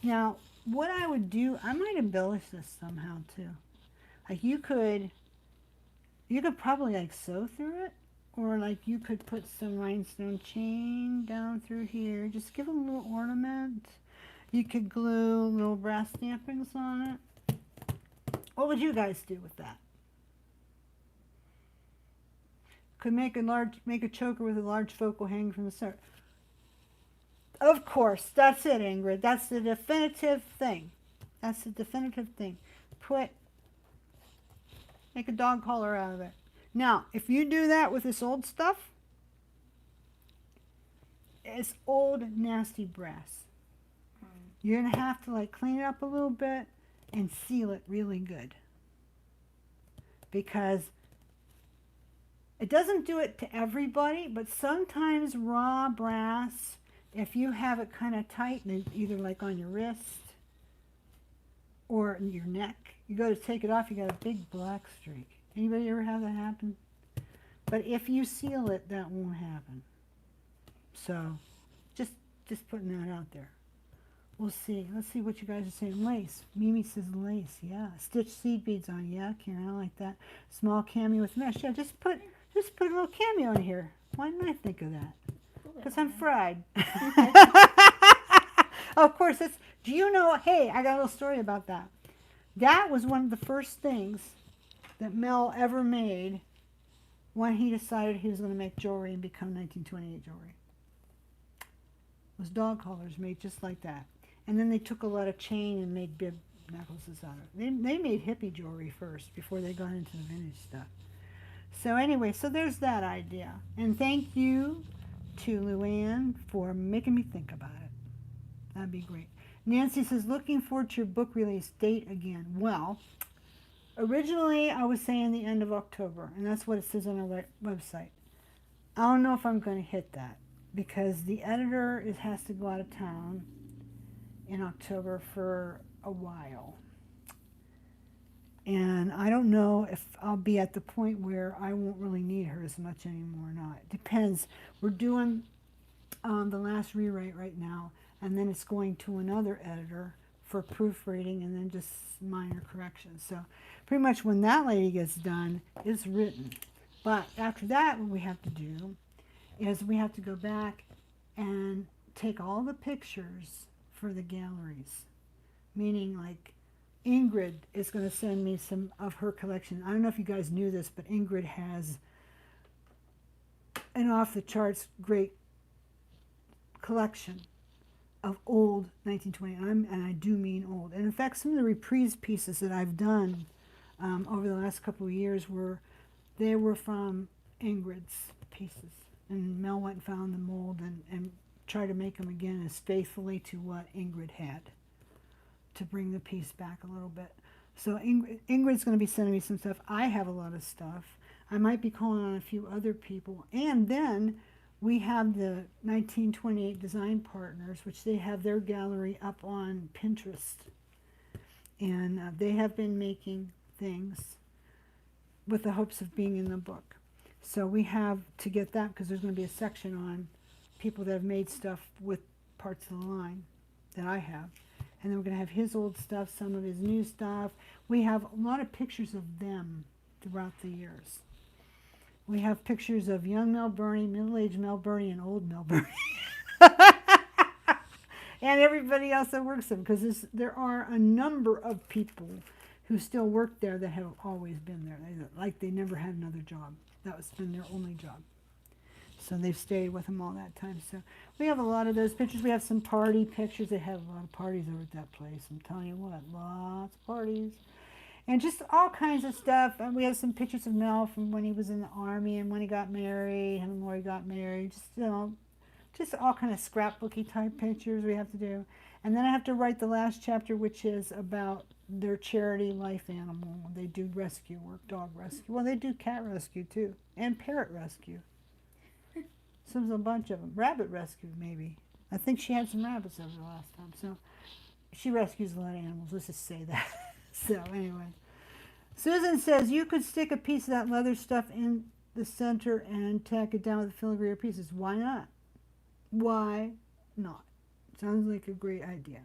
Now, what I would do, I might embellish this somehow too. Like you could probably like sew through it, or like you could put some rhinestone chain down through here. Just give them a little ornament. You could glue little brass stampings on it. What would you guys do with that? Could make a choker with a large focal hanging from the center. Of course, that's it, Ingrid. That's the definitive thing. That's the definitive thing. Make a dog collar out of it. Now, if you do that with this old stuff, it's old, nasty brass. You're going to have to like clean it up a little bit and seal it really good. Because it doesn't do it to everybody, but sometimes raw brass, if you have it kind of tight, either like on your wrist or in your neck, you go to take it off, you got a big black streak. Anybody ever have that happen? But if you seal it, that won't happen. So just putting that out there. We'll see. Let's see what you guys are saying. Lace. Mimi says lace. Yeah. Stitch seed beads on. Yeah, Karen, I like that. Small cameo with mesh. Yeah, just put a little cameo in here. Why didn't I think of that? Because I'm fried. Of course, it's, do you know, hey, I got a little story about that. That was one of the first things that Mel ever made when he decided he was going to make jewelry and become 1928 jewelry. It was dog collars made just like that. And then they took a lot of chain and made bib necklaces out of it. They made hippie jewelry first before they got into the vintage stuff. So anyway, so there's that idea. And thank you to Luann for making me think about it. That'd be great. Nancy says, looking forward to your book release date again. Well, originally I was saying the end of October, and that's what it says on our website. I don't know if I'm going to hit that because the editor has to go out of town in October for a while. And I don't know if I'll be at the point where I won't really need her as much anymore or not. It depends. We're doing the last rewrite right now, and then it's going to another editor for proofreading and then just minor corrections. So pretty much when that lady gets done, it's written. But after that, what we have to do is we have to go back and take all the pictures for the galleries. Meaning, like, Ingrid is going to send me some of her collection. I don't know if you guys knew this, but Ingrid has an off-the-charts great collection of old 1920, and I do mean old. And in fact, some of the reprise pieces that I've done over the last couple of years were from Ingrid's pieces. And Mel went and found the mold and tried to make them again as faithfully to what Ingrid had to bring the piece back a little bit. So Ingrid's going to be sending me some stuff. I have a lot of stuff. I might be calling on a few other people. And then we have the 1928 Design Partners, which they have their gallery up on Pinterest. And they have been making things with the hopes of being in the book. So we have to get that because there's going to be a section on people that have made stuff with parts of the line that I have. And then we're going to have his old stuff, some of his new stuff. We have a lot of pictures of them throughout the years. We have pictures of young Mel Burney, middle-aged Mel Burney, and old Mel Burney. And everybody else that works there, because there are a number of people who still work there that have always been there. Like they never had another job. That was been their only job. So they've stayed with them all that time. So we have a lot of those pictures. We have some party pictures. They have a lot of parties over at that place. I'm telling you what, lots of parties. And just all kinds of stuff. And we have some pictures of Mel from when he was in the Army and when he got married, him and Lori got married. Just, you know, just all kind of scrapbooky type pictures we have to do. And then I have to write the last chapter, which is about their charity life animal. They do rescue work, dog rescue. Well, they do cat rescue too, and parrot rescue. So there's a bunch of them. Rabbit rescue, maybe. I think she had some rabbits over the last time. So she rescues a lot of animals. Let's just say that. So anyway. Susan says, you could stick a piece of that leather stuff in the center and tack it down with the filigree pieces. Why not? Why not? Sounds like a great idea.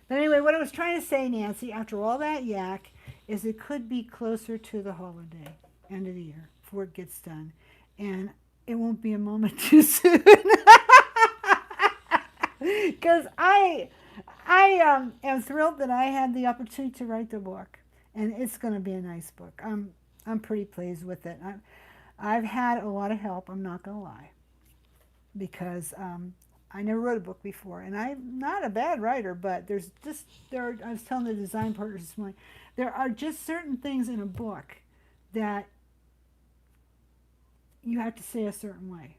But anyway, what I was trying to say, Nancy, after all that yak, is it could be closer to the holiday, end of the year, before it gets done. And it won't be a moment too soon. Because I am thrilled that I had the opportunity to write the book. And it's going to be a nice book. I'm pretty pleased with it. I've had a lot of help, I'm not going to lie. Because I never wrote a book before. And I'm not a bad writer, but I was telling the design partners this morning, there are just certain things in a book that you have to say a certain way.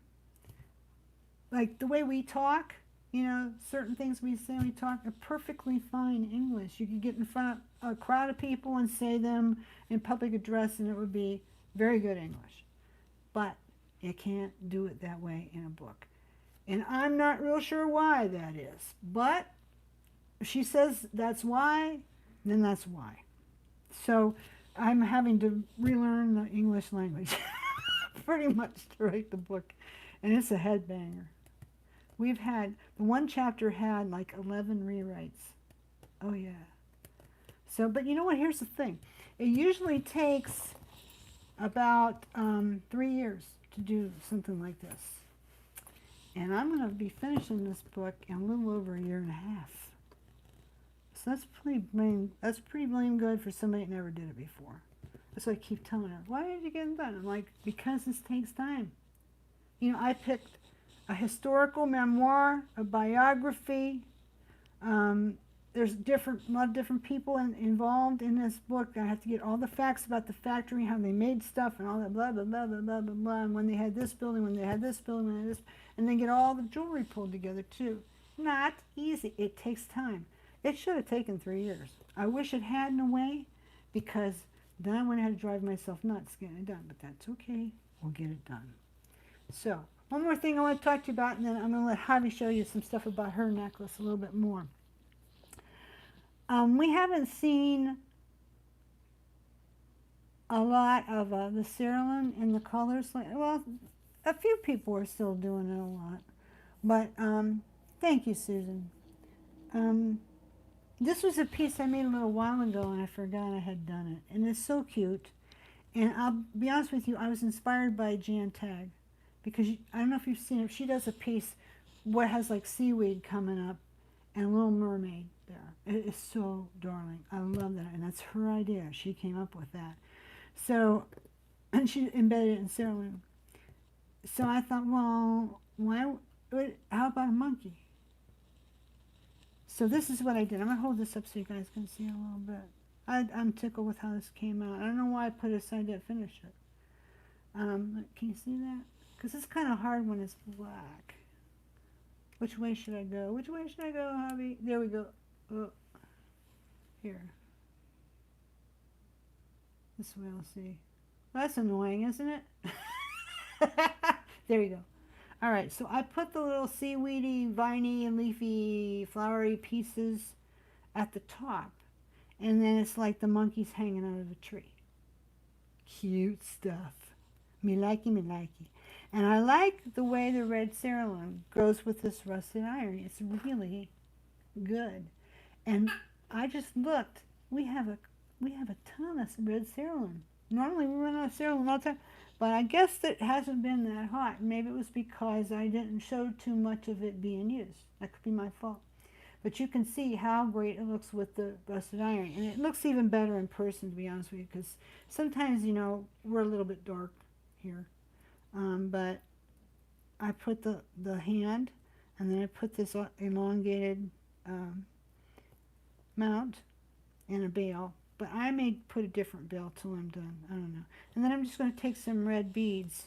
Like the way we talk, you know, certain things we say when we talk are perfectly fine English. You could get in front of a crowd of people and say them in public address and it would be very good English. But you can't do it that way in a book. And I'm not real sure why that is. But if she says that's why, then that's why. So I'm having to relearn the English language pretty much to write the book. And it's a headbanger. We've had, the one chapter had like 11 rewrites. Oh yeah. So, but you know what? Here's the thing. It usually takes about 3 years to do something like this. And I'm going to be finishing this book in a little over a year and a half. So that's pretty blame good for somebody that never did it before. That's what I keep telling her. Why did you get it done? I'm like, because this takes time. You know, I picked a historical memoir, a biography. There's a lot of different people involved in this book. I have to get all the facts about the factory, how they made stuff, and all that blah blah blah blah blah blah blah. And when they had this building, when they had this building, when they had this, and then get all the jewelry pulled together too. Not easy. It takes time. It should have taken 3 years. I wish it had in a way, because then I wouldn't have to drive myself nuts getting it done. But that's okay. We'll get it done. So one more thing I want to talk to you about, and then I'm going to let Javi show you some stuff about her necklace a little bit more. We haven't seen a lot of the cerulean in the colors. Well, a few people are still doing it a lot. But thank you, Susan. This was a piece I made a little while ago, and I forgot I had done it. And it's so cute. And I'll be honest with you, I was inspired by Jan Tag. Because I don't know if you've seen it. She does a piece what has like seaweed coming up and a little mermaid there. It is so darling. I love that. And that's her idea. She came up with that. So, and she embedded it in cerulean. So I thought, well, how about a monkey? So this is what I did. I'm going to hold this up so you guys can see a little bit. I'm tickled with how this came out. I don't know why I put it aside to finish it. Can you see that? Because it's kind of hard when it's black. Which way should I go? Which way should I go, Javi? There we go. Oh. Here. This way I'll see. Well, that's annoying, isn't it? There you go. All right, so I put the little seaweedy, viney, and leafy, flowery pieces at the top. And then it's like the monkeys hanging out of the tree. Cute stuff. Me likey, me likey. And I like the way the red cerulean goes with this rusted iron. It's really good. And I just looked. We have a ton of red cerulean. Normally we run out of cerulean all the time. But I guess it hasn't been that hot. Maybe it was because I didn't show too much of it being used. That could be my fault. But you can see how great it looks with the rusted iron. And it looks even better in person, to be honest with you, because sometimes, you know, we're a little bit dark here. But I put the hand, and then I put this elongated mount and a bail. But I may put a different bail till I'm done. I don't know. And then I'm just going to take some red beads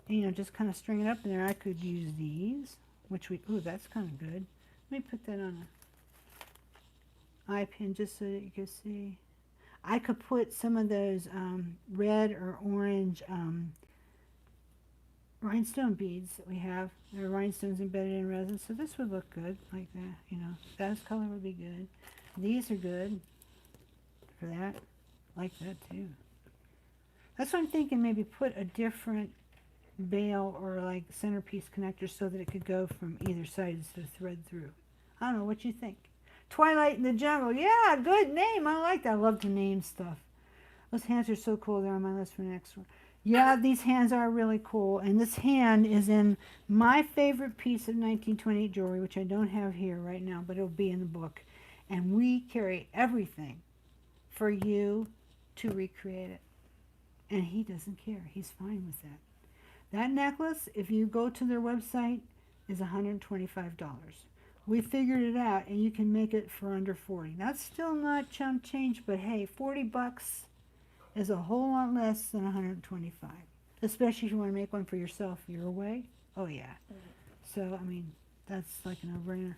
and, you know, just kind of string it up in there. I could use these, ooh, that's kind of good. Let me put that on an eye pin just so that you can see. I could put some of those red or orange rhinestone beads that we have. There are rhinestones embedded in resin, so this would look good like that, you know. That color would be good. These are good for that. Like that too. That's what I'm thinking, maybe put a different bail or like centerpiece connector so that it could go from either side instead of thread through. I don't know what you think. Twilight in the Jungle. Yeah, good name. I like that. I love to name stuff. Those hands are so cool. They're on my list for the next one. Yeah, these hands are really cool. And this hand is in my favorite piece of 1928 jewelry, which I don't have here right now, but it'll be in the book. And we carry everything for you to recreate it. And he doesn't care. He's fine with that. That necklace, if you go to their website, is $125. We figured it out, and you can make it for under $40. That's still not chump change, but hey, $40 is a whole lot less than $125. Especially if you want to make one for yourself your way. Oh yeah. So I mean, that's like a no-brainer.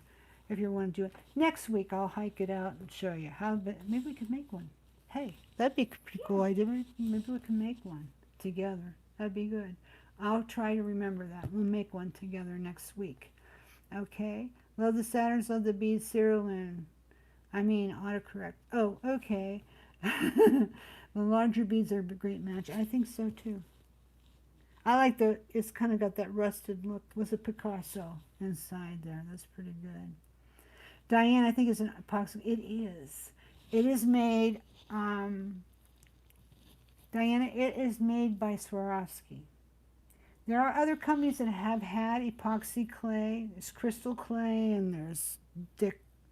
If you want to do it next week, I'll hike it out and show you how. Maybe we could make one. Hey, that'd be a pretty cool idea. Maybe we can make one together. That'd be good. I'll try to remember that. We'll make one together next week. Okay. Love the Saturns, love the beads, cerulean. I mean, autocorrect. Oh, okay. The larger beads are a great match. I think so too. I like it's kind of got that rusted look with a Picasso inside there. That's pretty good. Diane, I think is an epoxy. It is. It is made, Diana, it is made by Swarovski. There are other companies that have had epoxy clay. There's crystal clay and there's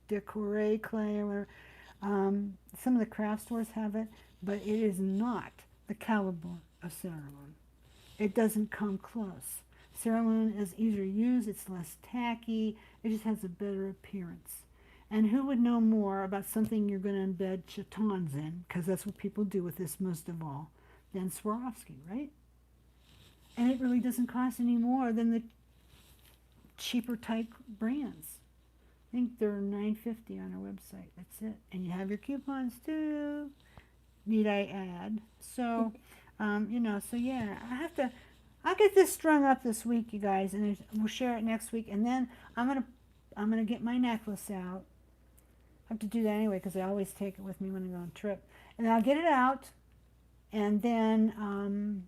decore clay or whatever. Some of the craft stores have it, but it is not the caliber of Cerulean. It doesn't come close. Cerulean is easier to use, it's less tacky, it just has a better appearance. And who would know more about something you're going to embed chitons in, because that's what people do with this most of all, than Swarovski, right? And it really doesn't cost any more than the cheaper type brands. I think they're $9.50 on our website. That's it. And you have your coupons too. Need I add? So, so yeah, I'll get this strung up this week, you guys, and we'll share it next week. And then I'm gonna get my necklace out. I have to do that anyway because I always take it with me when I go on a trip. And I'll get it out, and then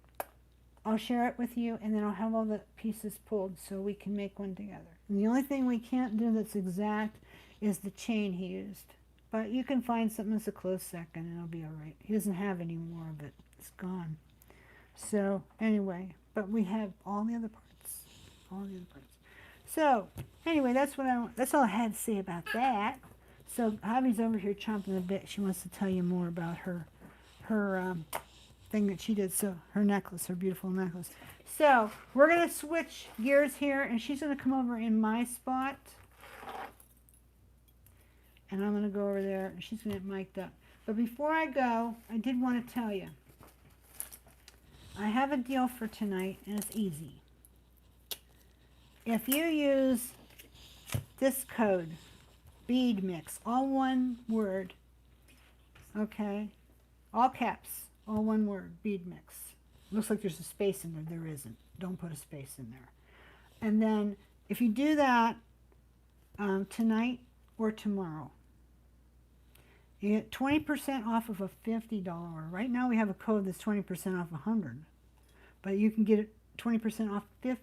I'll share it with you, and then I'll have all the pieces pulled so we can make one together. And the only thing we can't do that's exact is the chain he used. But you can find something that's a close second, and it'll be all right. He doesn't have any more of it. It's gone. So, anyway, but we have all the other parts. All the other parts. So, anyway, that's all I had to say about that. So, Javi's over here chomping a bit. She wants to tell you more about her thing that she did. So, her necklace, her beautiful necklace. So, we're going to switch gears here, and she's going to come over in my spot. And I'm going to go over there, and she's going to get mic'd up. But before I go, I did want to tell you, I have a deal for tonight, and it's easy. If you use this code, bead mix, all one word, okay, all caps, all one word, bead mix. Looks like there's a space in there. There isn't. Don't put a space in there. And then if you do that tonight or tomorrow, you get 20% off of a $50 order. Right now we have a code that's 20% off $100, but you can get it 20% off $50.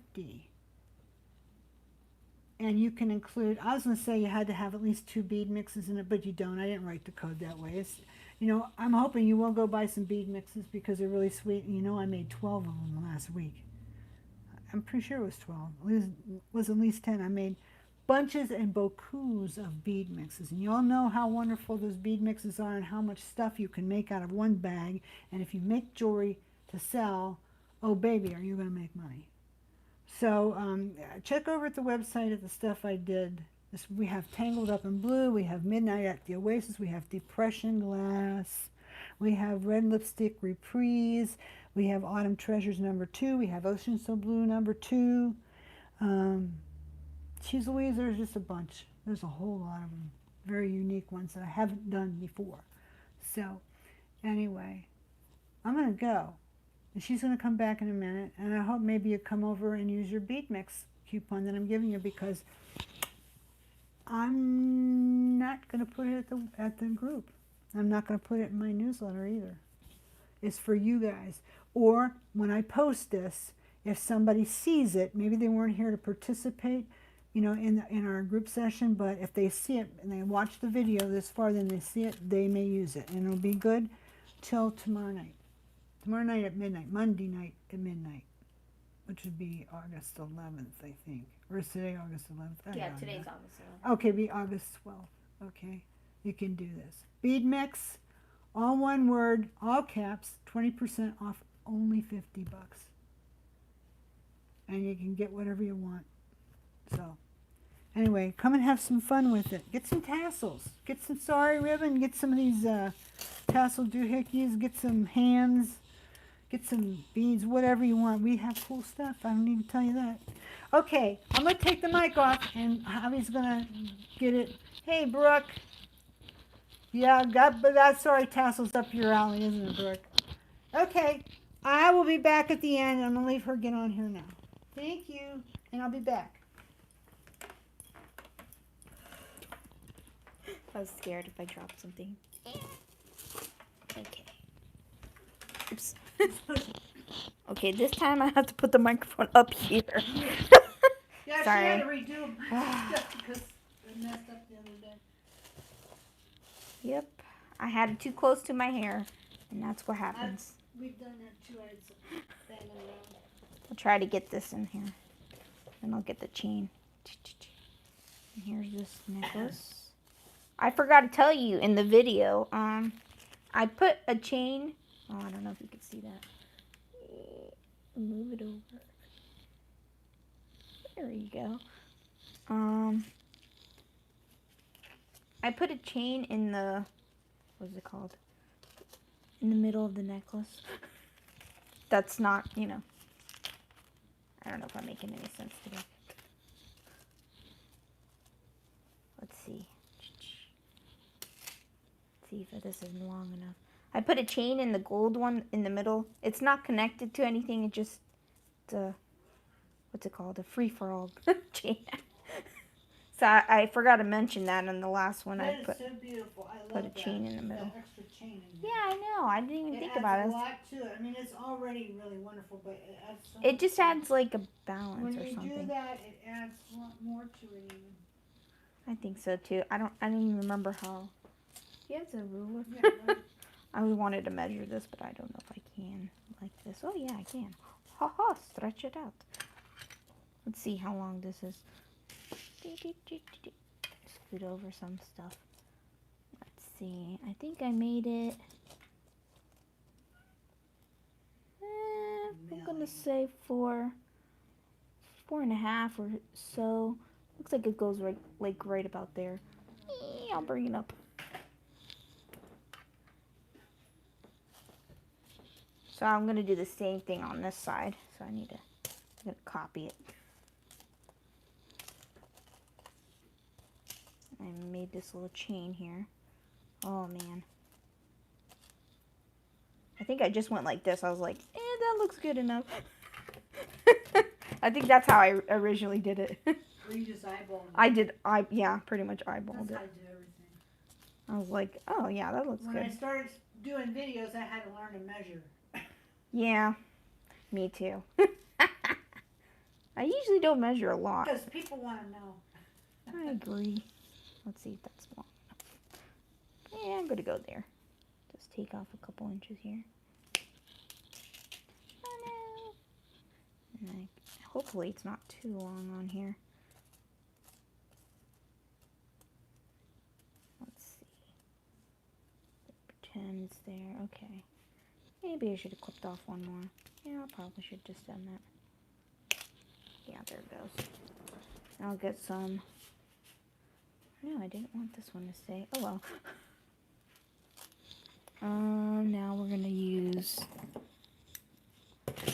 And you can include, I was going to say you had to have at least 2 bead mixes in it, but you don't. I didn't write the code that way. It's, I'm hoping you will go buy some bead mixes because they're really sweet. And I made 12 of them last week. I'm pretty sure it was 12. It was at least 10. I made bunches and beaucoup of bead mixes. And you all know how wonderful those bead mixes are and how much stuff you can make out of one bag. And if you make jewelry to sell, oh baby, are you going to make money. So check over at the website at the stuff I did. We have Tangled Up in Blue. We have Midnight at the Oasis. We have Depression Glass. We have Red Lipstick Reprise. We have Autumn Treasures #2. We have Ocean So Blue #2. Cheese Louise, there's just a bunch. There's a whole lot of them. Very unique ones that I haven't done before. So, anyway, I'm going to go. And she's going to come back in a minute. And I hope maybe you come over and use your bead mix coupon that I'm giving you because I'm not going to put it at the group. I'm not going to put it in my newsletter either. It's for you guys. Or when I post this, if somebody sees it, maybe they weren't here to participate, in our group session, but if they see it and they watch the video this far, then they see it, they may use it. And it'll be good till tomorrow night. Tomorrow night at midnight, Monday night at midnight, which would be August 11th, I think. Or is today August 11th? Yeah, today's August 11th. Okay, be August 12th. Okay, you can do this. Bead mix, all one word, all caps, 20% off, only $50. And you can get whatever you want. So, anyway, come and have some fun with it. Get some tassels. Get some Sari ribbon. Get some of these tassel doohickeys. Get some hands. Get some beads. Whatever you want. We have cool stuff. I don't need to tell you that. Okay, I'm going to take the mic off, and Javi's going to get it. Hey, Brooke. Yeah, but that Sari tassel's up your alley, isn't it, Brooke? Okay, I will be back at the end. I'm going to leave her get on here now. Thank you, and I'll be back. I was scared if I dropped something. Okay. Oops. Okay, this time I have to put the microphone up here. Yeah, Sorry. she had to redo stuff because it messed up the other day. Yep. I had it too close to my hair, and that's what happens. We've done that too. I had some banging around. I'll try to get this in here. Then I'll get the chain. And here's this necklace. I forgot to tell you in the video, I put a chain. Oh, I don't know if you can see that. Move it over. There you go. I put a chain in the, what is it called? In the middle of the necklace. That's not, you know. I don't know if I'm making any sense today. Let's see. Let's see if this is long enough. I put a chain in the gold one in the middle. It's not connected to anything. It just, what's it called? A free-for-all chain. So I forgot to mention that in the last one. That is so beautiful. I love a chain in the middle. That extra chain in there. Yeah, I know. I didn't even think about it. It adds a lot to it. I mean, it's already really wonderful, but it adds so It much just to adds like a balance when or you something. do that, it adds a lot more to it even. I think so too. I don't even remember how. You have a ruler. Yeah, right. I wanted to measure this, but I don't know if I can like this. Oh yeah, I can. Ha ha, stretch it out. Let's see how long this is. Scoot over some stuff. Let's see. I think I made it. I'm gonna say 4.5 or so. Looks like it goes right about there. I'll bring it up. So I'm gonna do the same thing on this side. So I'm gonna copy it. I made this little chain here. Oh man. I think I just went like this. I was like, that looks good enough. I think that's how I originally did it. Or you just eyeballed it? Yeah, pretty much eyeballed That's it. how I do everything. I was like, oh yeah, that looks when good. I started doing videos, I had to learn to measure. Yeah, me too. I usually don't measure a lot. Because people want to know. I agree. Let's see if that's long enough. Yeah, I'm going to go there. Just take off a couple inches here. Oh no. And hopefully it's not too long on here. Let's see. Pretend it's there. Okay. Maybe I should have clipped off one more. Yeah, I probably should have just done that. Yeah, there it goes. I'll get some. No, I didn't want this one to stay. Oh well. Now we're gonna use.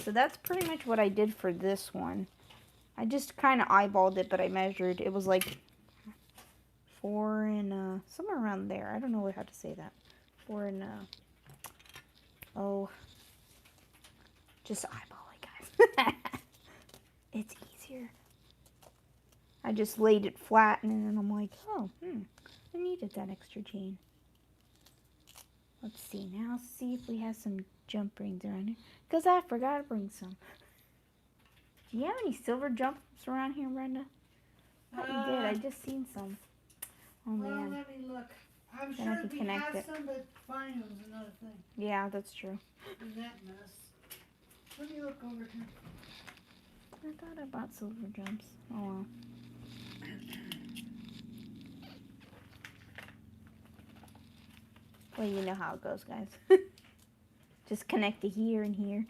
So that's pretty much what I did for this one. I just kind of eyeballed it, but I measured. It was like 4 and somewhere around there. I don't know how to say that. 4 and just eyeball it, guys. It's easier. I just laid it flat, and then I'm like, oh, I needed that extra chain. Let's see now. See if we have some jump rings around here, because I forgot to bring some. Do you have any silver jumps around here, Brenda? I thought you did. I just seen some. Oh man. Well, let me look. I'm Then I sure can we connect have it. some, but finding them's another thing. Yeah, that's true. In that mess. Let me look over here. I thought I bought silver jumps. Oh well. Well, you know how it goes, guys. Just connect to here and here.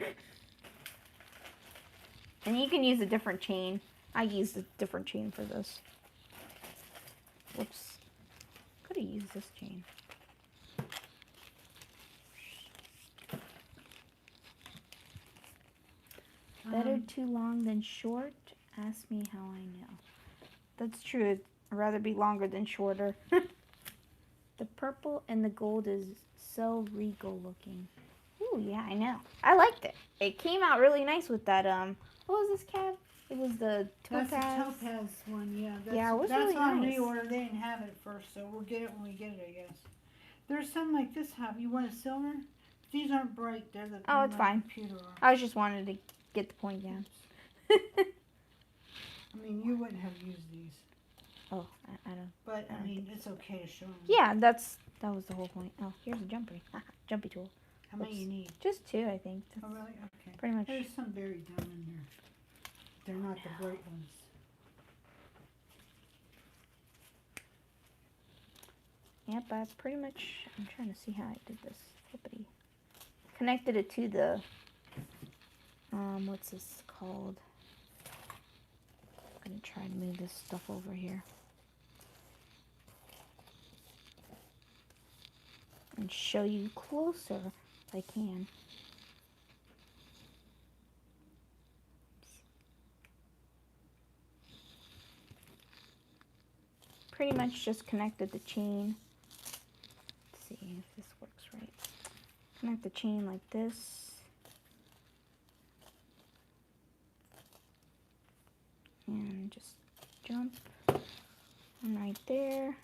And you can use a different chain. I used a different chain for this. Whoops. Could have used this chain. Better too long than short? Ask me how I know. That's true. I'd rather be longer than shorter. The purple and the gold is so regal looking. Ooh, yeah, I know. I liked it. It came out really nice with that, what was this cat? It was the topaz. That's the topaz one, yeah. Yeah, it was that's really on nice. reorder. They didn't have it first, so we'll get it when we get it, I guess. There's some like this. You want a silver? These aren't bright. They're the Oh, it's my fine. computer are. I was just wanted to get the point down. I mean, you wouldn't have used these. Oh, I don't. But, I mean, it's okay to show them. Yeah, that was the whole point. Oh, here's a jumpy tool. How many you need? Just 2, I think. Oh, really? Okay. Pretty much. There's some buried down in there. They're not the bright ones. Yep, I pretty much, I'm trying to see how I did this. Flippity. Connected it to the, what's this called? I'm going to try to move this stuff over here. And show you closer if I can. Pretty much just connected the chain. Let's see if this works right. Connect the chain like this. And just jump one right there.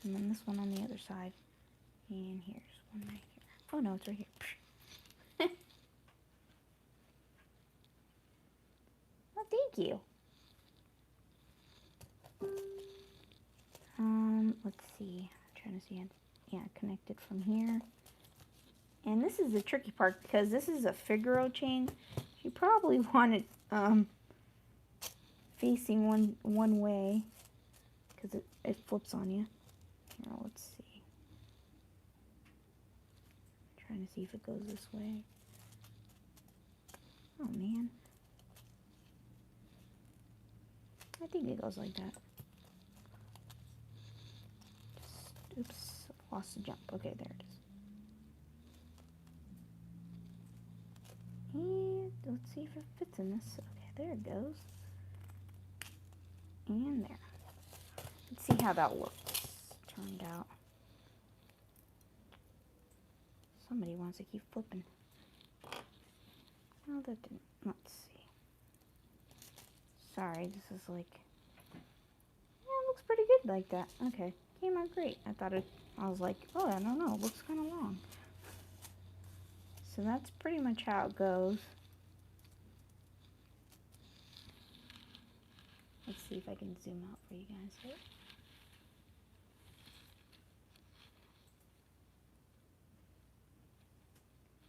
And then this one on the other side. And here's one right here. Oh no, it's right here. Well, thank you. Let's see. I'm trying to see. Yeah, connected from here. And this is the tricky part because this is a Figaro chain. You probably want it facing one way because it flips on you. Now let's see. Trying to see if it goes this way. Oh man. I think it goes like that. Just, oops, lost the jump. Okay, there it is. And let's see if it fits in this. Okay, there it goes. And there. Let's see how that looks. Turned out. Somebody wants to keep flipping. No, that didn't. Let's see. Sorry, this is like... Yeah, it looks pretty good like that. Okay, came out great. I was like, oh, I don't know. It looks kind of long. So that's pretty much how it goes. Let's see if I can zoom out for you guys here.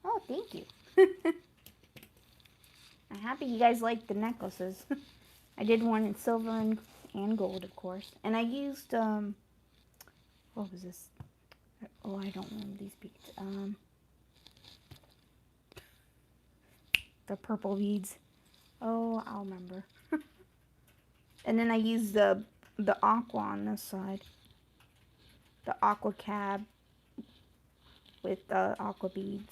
Oh, thank you. I'm happy you guys like the necklaces. I did one in silver and gold, of course. And I used, what was this? Oh, I don't remember these beads. The purple beads. Oh, I'll remember. And then I used the aqua on this side. The aqua cab with the aqua beads.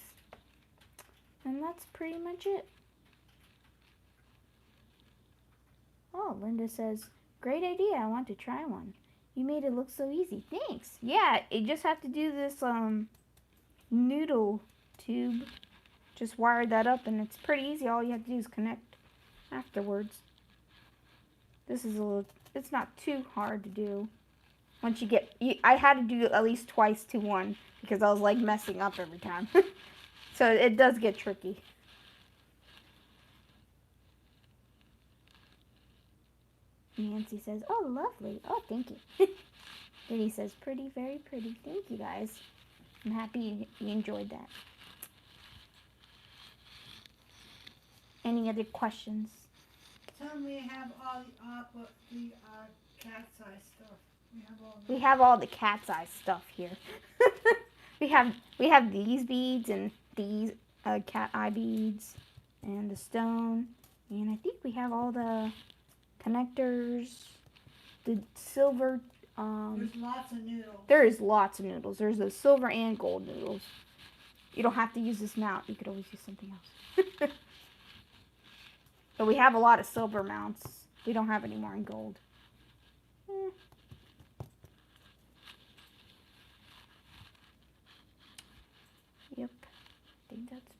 And that's pretty much it. Oh, Linda says, great idea. I want to try one. You made it look so easy. Thanks. Yeah, you just have to do this noodle tube. Just wire that up and it's pretty easy. All you have to do is connect afterwards. This is it's not too hard to do. Once you get, I had to do at least twice to one because I was like messing up every time. So it does get tricky. Nancy says, oh, lovely. Oh, thank you. Denny says, pretty, very pretty. Thank you, guys. I'm happy you enjoyed that. Any other questions? Tell them we have all the cat's eye stuff. We have all the cat's eye stuff here. we have these beads and these cat eye beads and the stone, and I think we have all the connectors, the silver. There's lots of noodles. There is lots of noodles. There's the silver and gold noodles. You don't have to use this mount. You could always use something else. But we have a lot of silver mounts. We don't have any more in gold. Yep. I think that's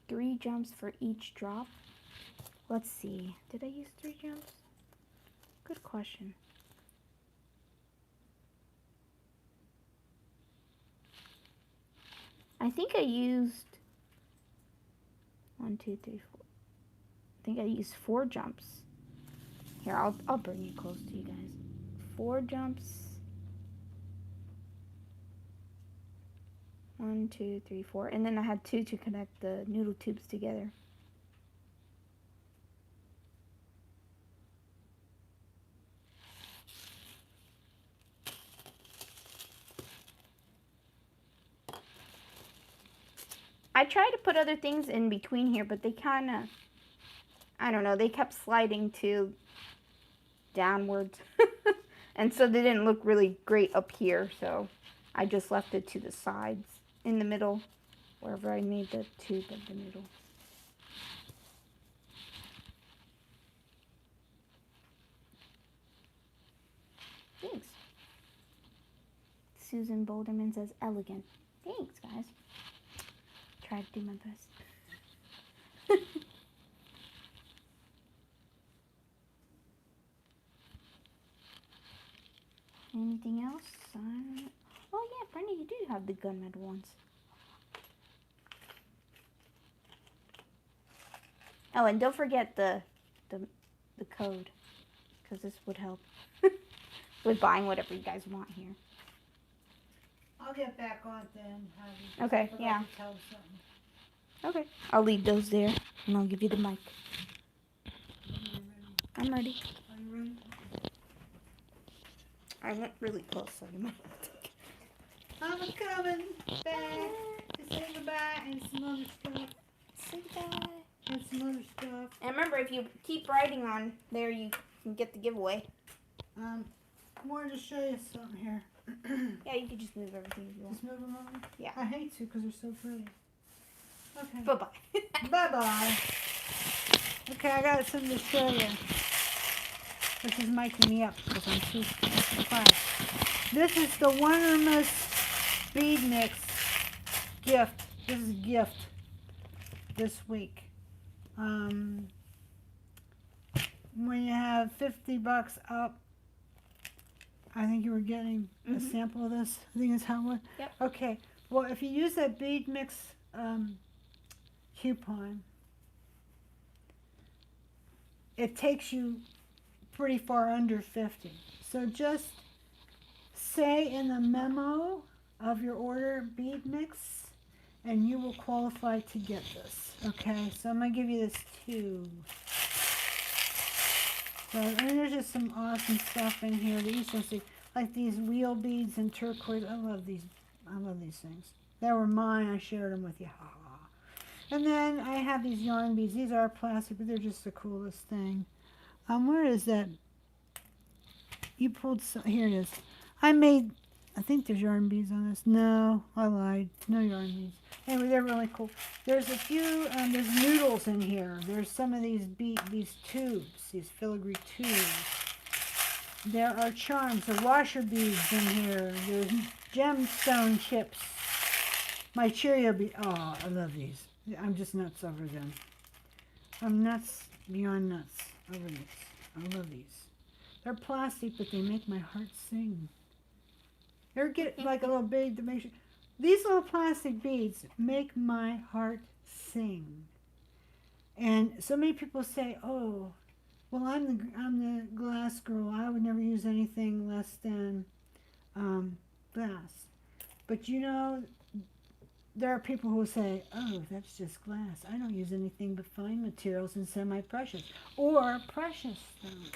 3 jumps for each drop. Let's see. Did I use 3 jumps? Good question. I think I used 1, 2, 3, 4. I think I used 4 jumps. Here, I'll bring it close to you guys. 4 jumps. 1, 2, 3, 4, and then I had 2 to connect the noodle tubes together. I tried to put other things in between here, but they kind of, I don't know, they kept sliding to downwards. And so they didn't look really great up here, so I just left it to the sides, in the middle, wherever I made the tube of the noodle. Thanks. Susan Boulderman says elegant. Thanks, guys. Try to do my best. Anything else? Oh yeah, Brenda, you do have the gunmetal ones. Oh, and don't forget the code, because this would help with buying whatever you guys want here. I'll get back on it then. Okay, yeah. To tell something. Okay. I'll leave those there, and I'll give you the mic. I'm ready. Are you ready? I went really close, so you might have to. I'm coming back to say goodbye and some other stuff. Say goodbye. And some other stuff. And remember, if you keep writing on there, you can get the giveaway. I wanted to show you something here. Yeah, you can just move everything if you want. Just move them over? Yeah. I hate to because they're so pretty. Okay. Bye-bye. Bye-bye. Okay, I got something to show you. This is miking me up because I'm too quiet. This is the Wondermus Bead Mix gift. This is a gift this week. When you have $50 up, I think you were getting a sample of this. I think it's how much. Yep. Okay. Well, if you use that Bead Mix coupon, it takes you pretty far under 50. So just say in the memo of your order bead mix, and you will qualify to get this. Okay, so I'm gonna give you this too. So, and there's just some awesome stuff in here that you can see, like these wheel beads and turquoise. I love these things. They were mine. I shared them with you. Ha ha. And then I have these yarn beads. These are plastic, but they're just the coolest thing. Where is that? You pulled some, here it is. I think there's yarn beads on this. No, I lied. No yarn beads. Anyway, they're really cool. There's a few, there's noodles in here. There's some of these tubes, these filigree tubes. There are charms, the washer beads in here. There's gemstone chips. My Cheerio bead. Oh, I love these. I'm just nuts over them. I'm nuts beyond nuts over these. I love these. They're plastic, but they make my heart sing. Ever get like a little bead that makes you... These little plastic beads make my heart sing. And so many people say, oh, well, I'm the glass girl. I would never use anything less than glass. But you know, there are people who will say, oh, that's just glass. I don't use anything but fine materials and semi-precious. Or precious stones.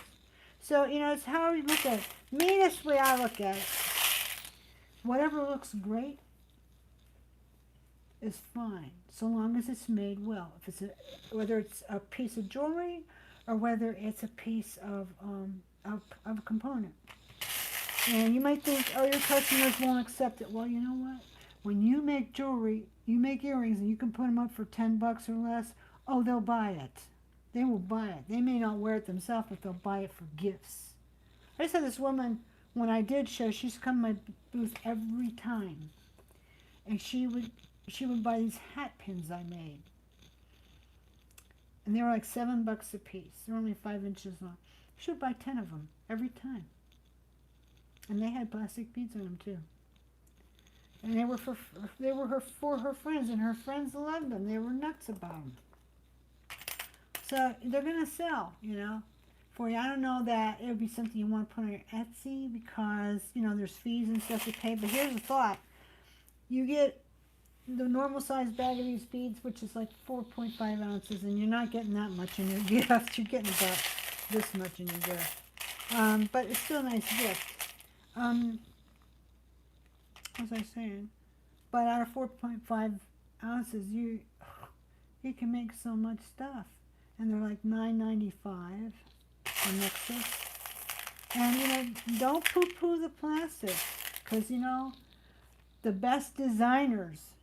So, you know, it's how you look at it. Me, this way I look at it. Whatever looks great is fine, so long as it's made well. If it's whether it's a piece of jewelry or whether it's a piece of a component. And you might think, oh, your customers won't accept it. Well, you know what? When you make jewelry, you make earrings, and you can put them up for $10 or less. Oh, they'll buy it. They will buy it. They may not wear it themselves, but they'll buy it for gifts. I just had this woman, when I did show, she used to come to my booth every time. And she would buy these hat pins I made. And they were like $7 a piece. They're only 5 inches long. She would buy 10 of them every time. And they had plastic beads on them too. And they were for her friends, and her friends loved them. They were nuts about them. So they're gonna sell, for you. I don't know that it would be something you want to put on your Etsy because there's fees and stuff to pay. But here's the thought: you get the normal size bag of these beads, which is like 4.5 ounces, and you're not getting that much in your gift. You're getting about this much in your gift. But it's still a nice gift. What was I saying? But out of 4.5 ounces, you can make so much stuff, and they're like $9.95 for mixes. And don't poo-poo the plastic, because the best designers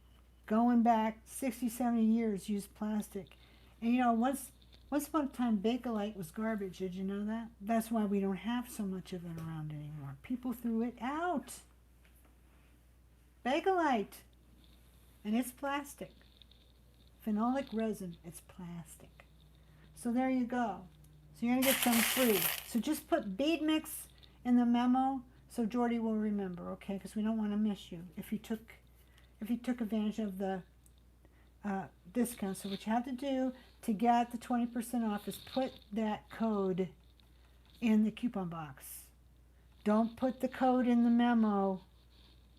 going back 60, 70 years use plastic. And once upon a time, Bakelite was garbage. Did you know that? That's why we don't have so much of it around anymore. People threw it out. Bakelite. And it's plastic. Phenolic resin, it's plastic. So there you go. So you're going to get some free. So just put bead mix in the memo so Jordy will remember, okay? Because we don't want to miss you if you took advantage of the discount. So what you have to do to get the 20% off is put that code in the coupon box. Don't put the code in the memo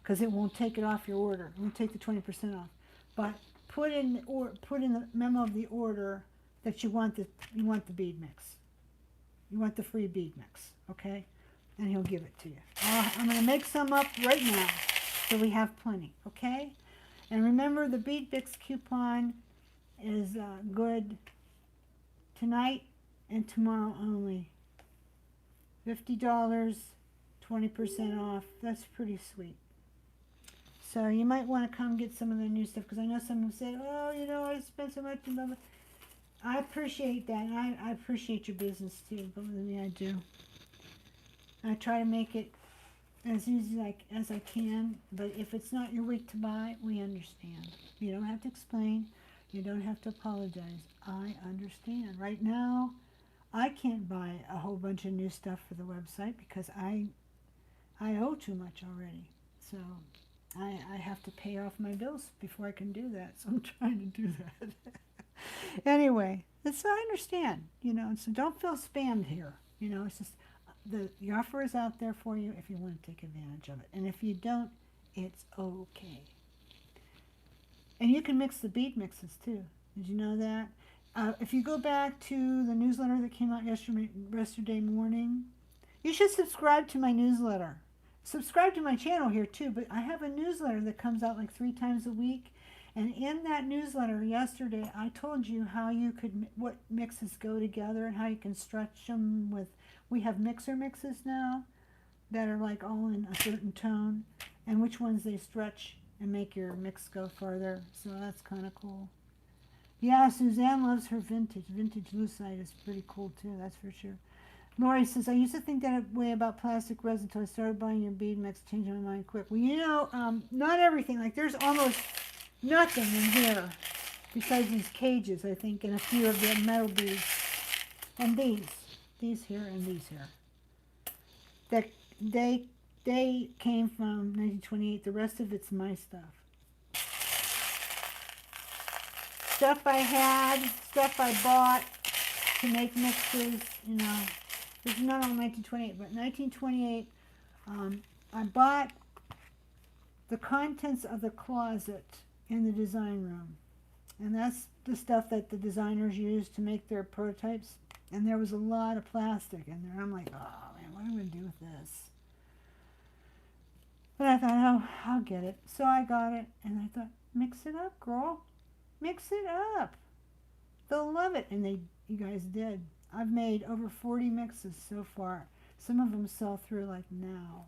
because it won't take it off your order. It won't take the 20% off. But put in the memo of the order that you want the bead mix. You want the free bead mix, okay? And he'll give it to you. I'm going to make some up right now so we have plenty, okay? And remember, the bead mix coupon is good tonight and tomorrow only. $50, 20% off. That's pretty sweet. So you might want to come get some of the new stuff, because I know some have said, oh, I spent so much. I appreciate that, and I appreciate your business too. Believe me, I do. I try to make it as easy as I can, but if it's not your week to buy, we understand. You don't have to explain. You don't have to apologize. I understand. Right now, I can't buy a whole bunch of new stuff for the website because I owe too much already. So I have to pay off my bills before I can do that. So I'm trying to do that. Anyway, so I understand, so don't feel spammed here. It's just the offer is out there for you if you want to take advantage of it. And if you don't, it's okay. And you can mix the bead mixes too. Did you know that? If you go back to the newsletter that came out yesterday morning, you should subscribe to my newsletter. Subscribe to my channel here too, but I have a newsletter that comes out like 3 times a week. And in that newsletter yesterday, I told you how you could, what mixes go together and how you can stretch them with, we have mixer mixes now that are like all in a certain tone, and which ones they stretch and make your mix go further. So that's kind of cool. Yeah, Suzanne loves her vintage. Vintage lucite is pretty cool too, that's for sure. Lori says, I used to think that way about plastic resin until I started buying your bead mix, changing my mind quick. Well, not everything. Like there's almost nothing in here besides these cages, I think, and a few of the metal beads. And these here and these here. That they came from 1928. The rest of it's my stuff. Stuff I had, stuff I bought to make mixes, This is not on 1928, but 1928, I bought the contents of the closet in the design room. And that's the stuff that the designers use to make their prototypes. And there was a lot of plastic in there. I'm like, oh man, what am I going to do with this? But I thought, oh, I'll get it. So I got it, and I thought, mix it up, girl. Mix it up. They'll love it. And you guys did. I've made over 40 mixes so far. Some of them sell through like now.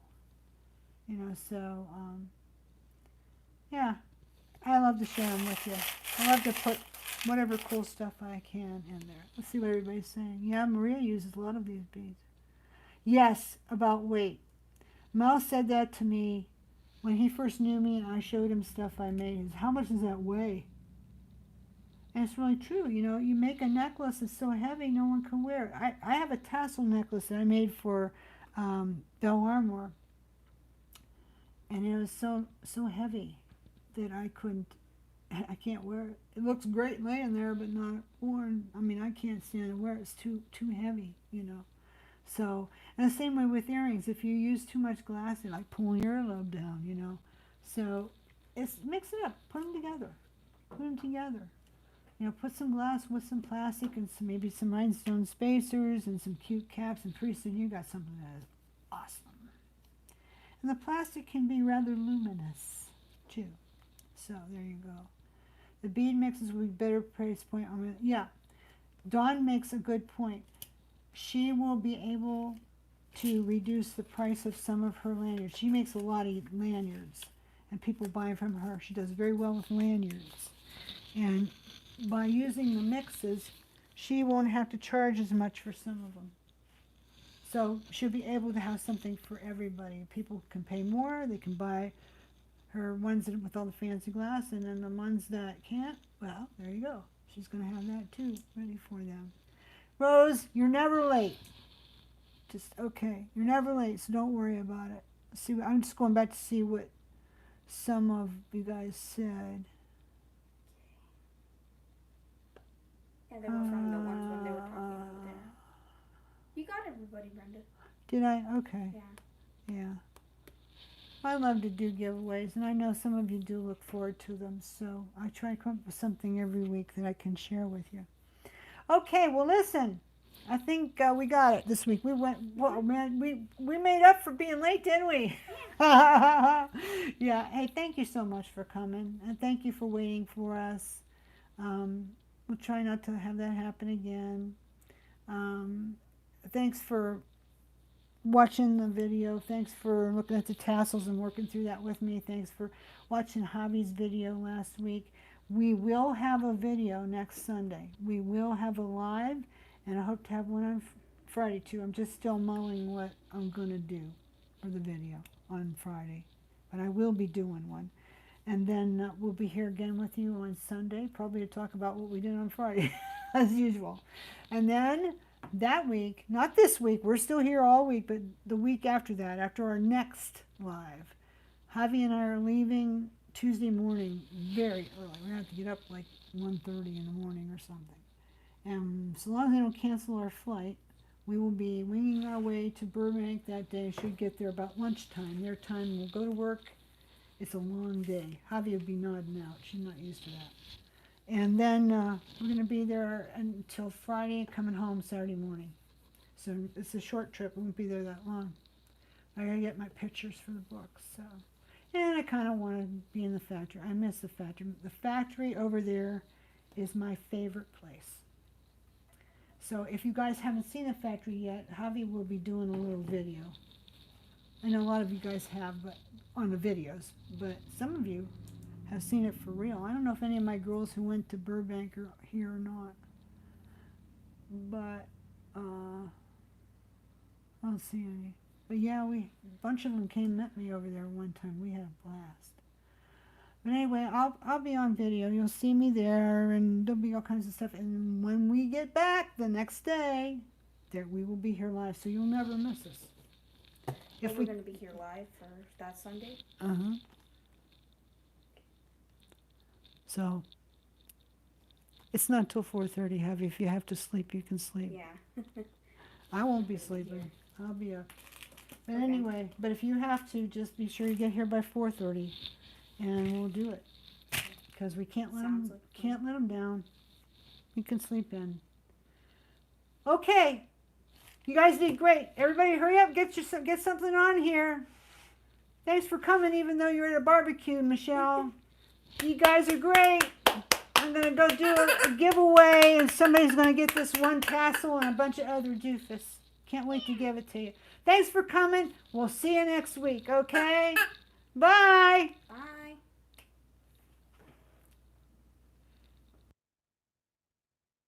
Yeah. I love to share them with you. I love to put whatever cool stuff I can in there. Let's see what everybody's saying. Yeah, Maria uses a lot of these beads. Yes, about weight. Mel said that to me when he first knew me and I showed him stuff I made. He said, how much does that weigh? And it's really true. You make a necklace that's so heavy no one can wear it. I have a tassel necklace that I made for Belle Armour. and it was so heavy that I can't wear it. It looks great laying there, but not worn. I mean, I can't stand to wear it. It's too heavy, you know. So, and the same way with earrings. If you use too much glass, they like pull your earlobe down, you know. So, mix it up. Put them together. Put them together. You know, put some glass with some plastic and maybe some rhinestone spacers and some cute caps, and pretty soon you got something that is awesome. And the plastic can be rather luminous, too. So, there you go. The bead mixes will be better price point. Yeah, Dawn makes a good point. She will be able to reduce the price of some of her lanyards. She makes a lot of lanyards, and people buy from her. She does very well with lanyards. And by using the mixes, she won't have to charge as much for some of them. So she'll be able to have something for everybody. People can pay more. They can buy her ones with all the fancy glass, and then the ones that can't, well, there you go. She's going to have that too, ready for them. Rose, you're never late. Just, okay, you're never late, so don't worry about it. See, I'm just going back to see what some of you guys said. And they were from the ones when they were talking about dinner. You got everybody, Brenda. Did I? Okay. Yeah. Yeah. I love to do giveaways, and I know some of you do look forward to them, so I try to come up with something every week that I can share with you. Okay, well, listen, I think we got it this week. We went, whoa, man, we made up for being late, didn't we? Yeah, hey, thank you so much for coming, and thank you for waiting for us. We'll try not to have that happen again. Thanks for watching the video. Thanks for looking at the tassels and working through that with me. Thanks for watching Javi's video last week. We will have a video next Sunday. We will have a live, and I hope to have one on Friday too. I'm just still mulling what I'm going to do for the video on Friday, but I will be doing one. And then we'll be here again with you on Sunday, probably to talk about what we did on Friday, as usual. And then that week, not this week, we're still here all week, but the week after that, after our next live, Javi and I are leaving Tuesday morning very early. We're going to have to get up like 1:30 in the morning or something. And so long as they don't cancel our flight, we will be winging our way to Burbank that day. Should get there about lunchtime. Their time, we'll go to work. It's a long day. Javi will be nodding out. She's not used to that. And then we're going to be there until Friday, coming home Saturday morning. So it's a short trip. We won't be there that long. I got to get my pictures for the book. So, and I kind of want to be in the factory. I miss the factory. The factory over there is my favorite place. So if you guys haven't seen the factory yet, Javi will be doing a little video. I know a lot of you guys have, but on the videos, but some of you have seen it for real. I don't know if any of my girls who went to Burbank are here or not, but I don't see any. But yeah, a bunch of them came and met me over there one time. We had a blast. But anyway, I'll be on video. You'll see me there, and there'll be all kinds of stuff. And when we get back the next day, we will be here live, so you'll never miss us. If we're going to be here live for that Sunday? Uh-huh. So, it's not till 4:30, Javi. If you have to sleep, you can sleep. Yeah. I won't be sleeping. I'll be up. But anyway, but if you have to, just be sure you get here by 4:30, and we'll do it. Because we can't let them down. You can sleep in. Okay. You guys did great. Everybody hurry up. Get something on here. Thanks for coming even though you're at a barbecue, Michelle. You guys are great. I'm going to go do a giveaway, and somebody's going to get this one tassel and a bunch of other doofus. Can't wait to give it to you. Thanks for coming. We'll see you next week, okay? Bye. Bye.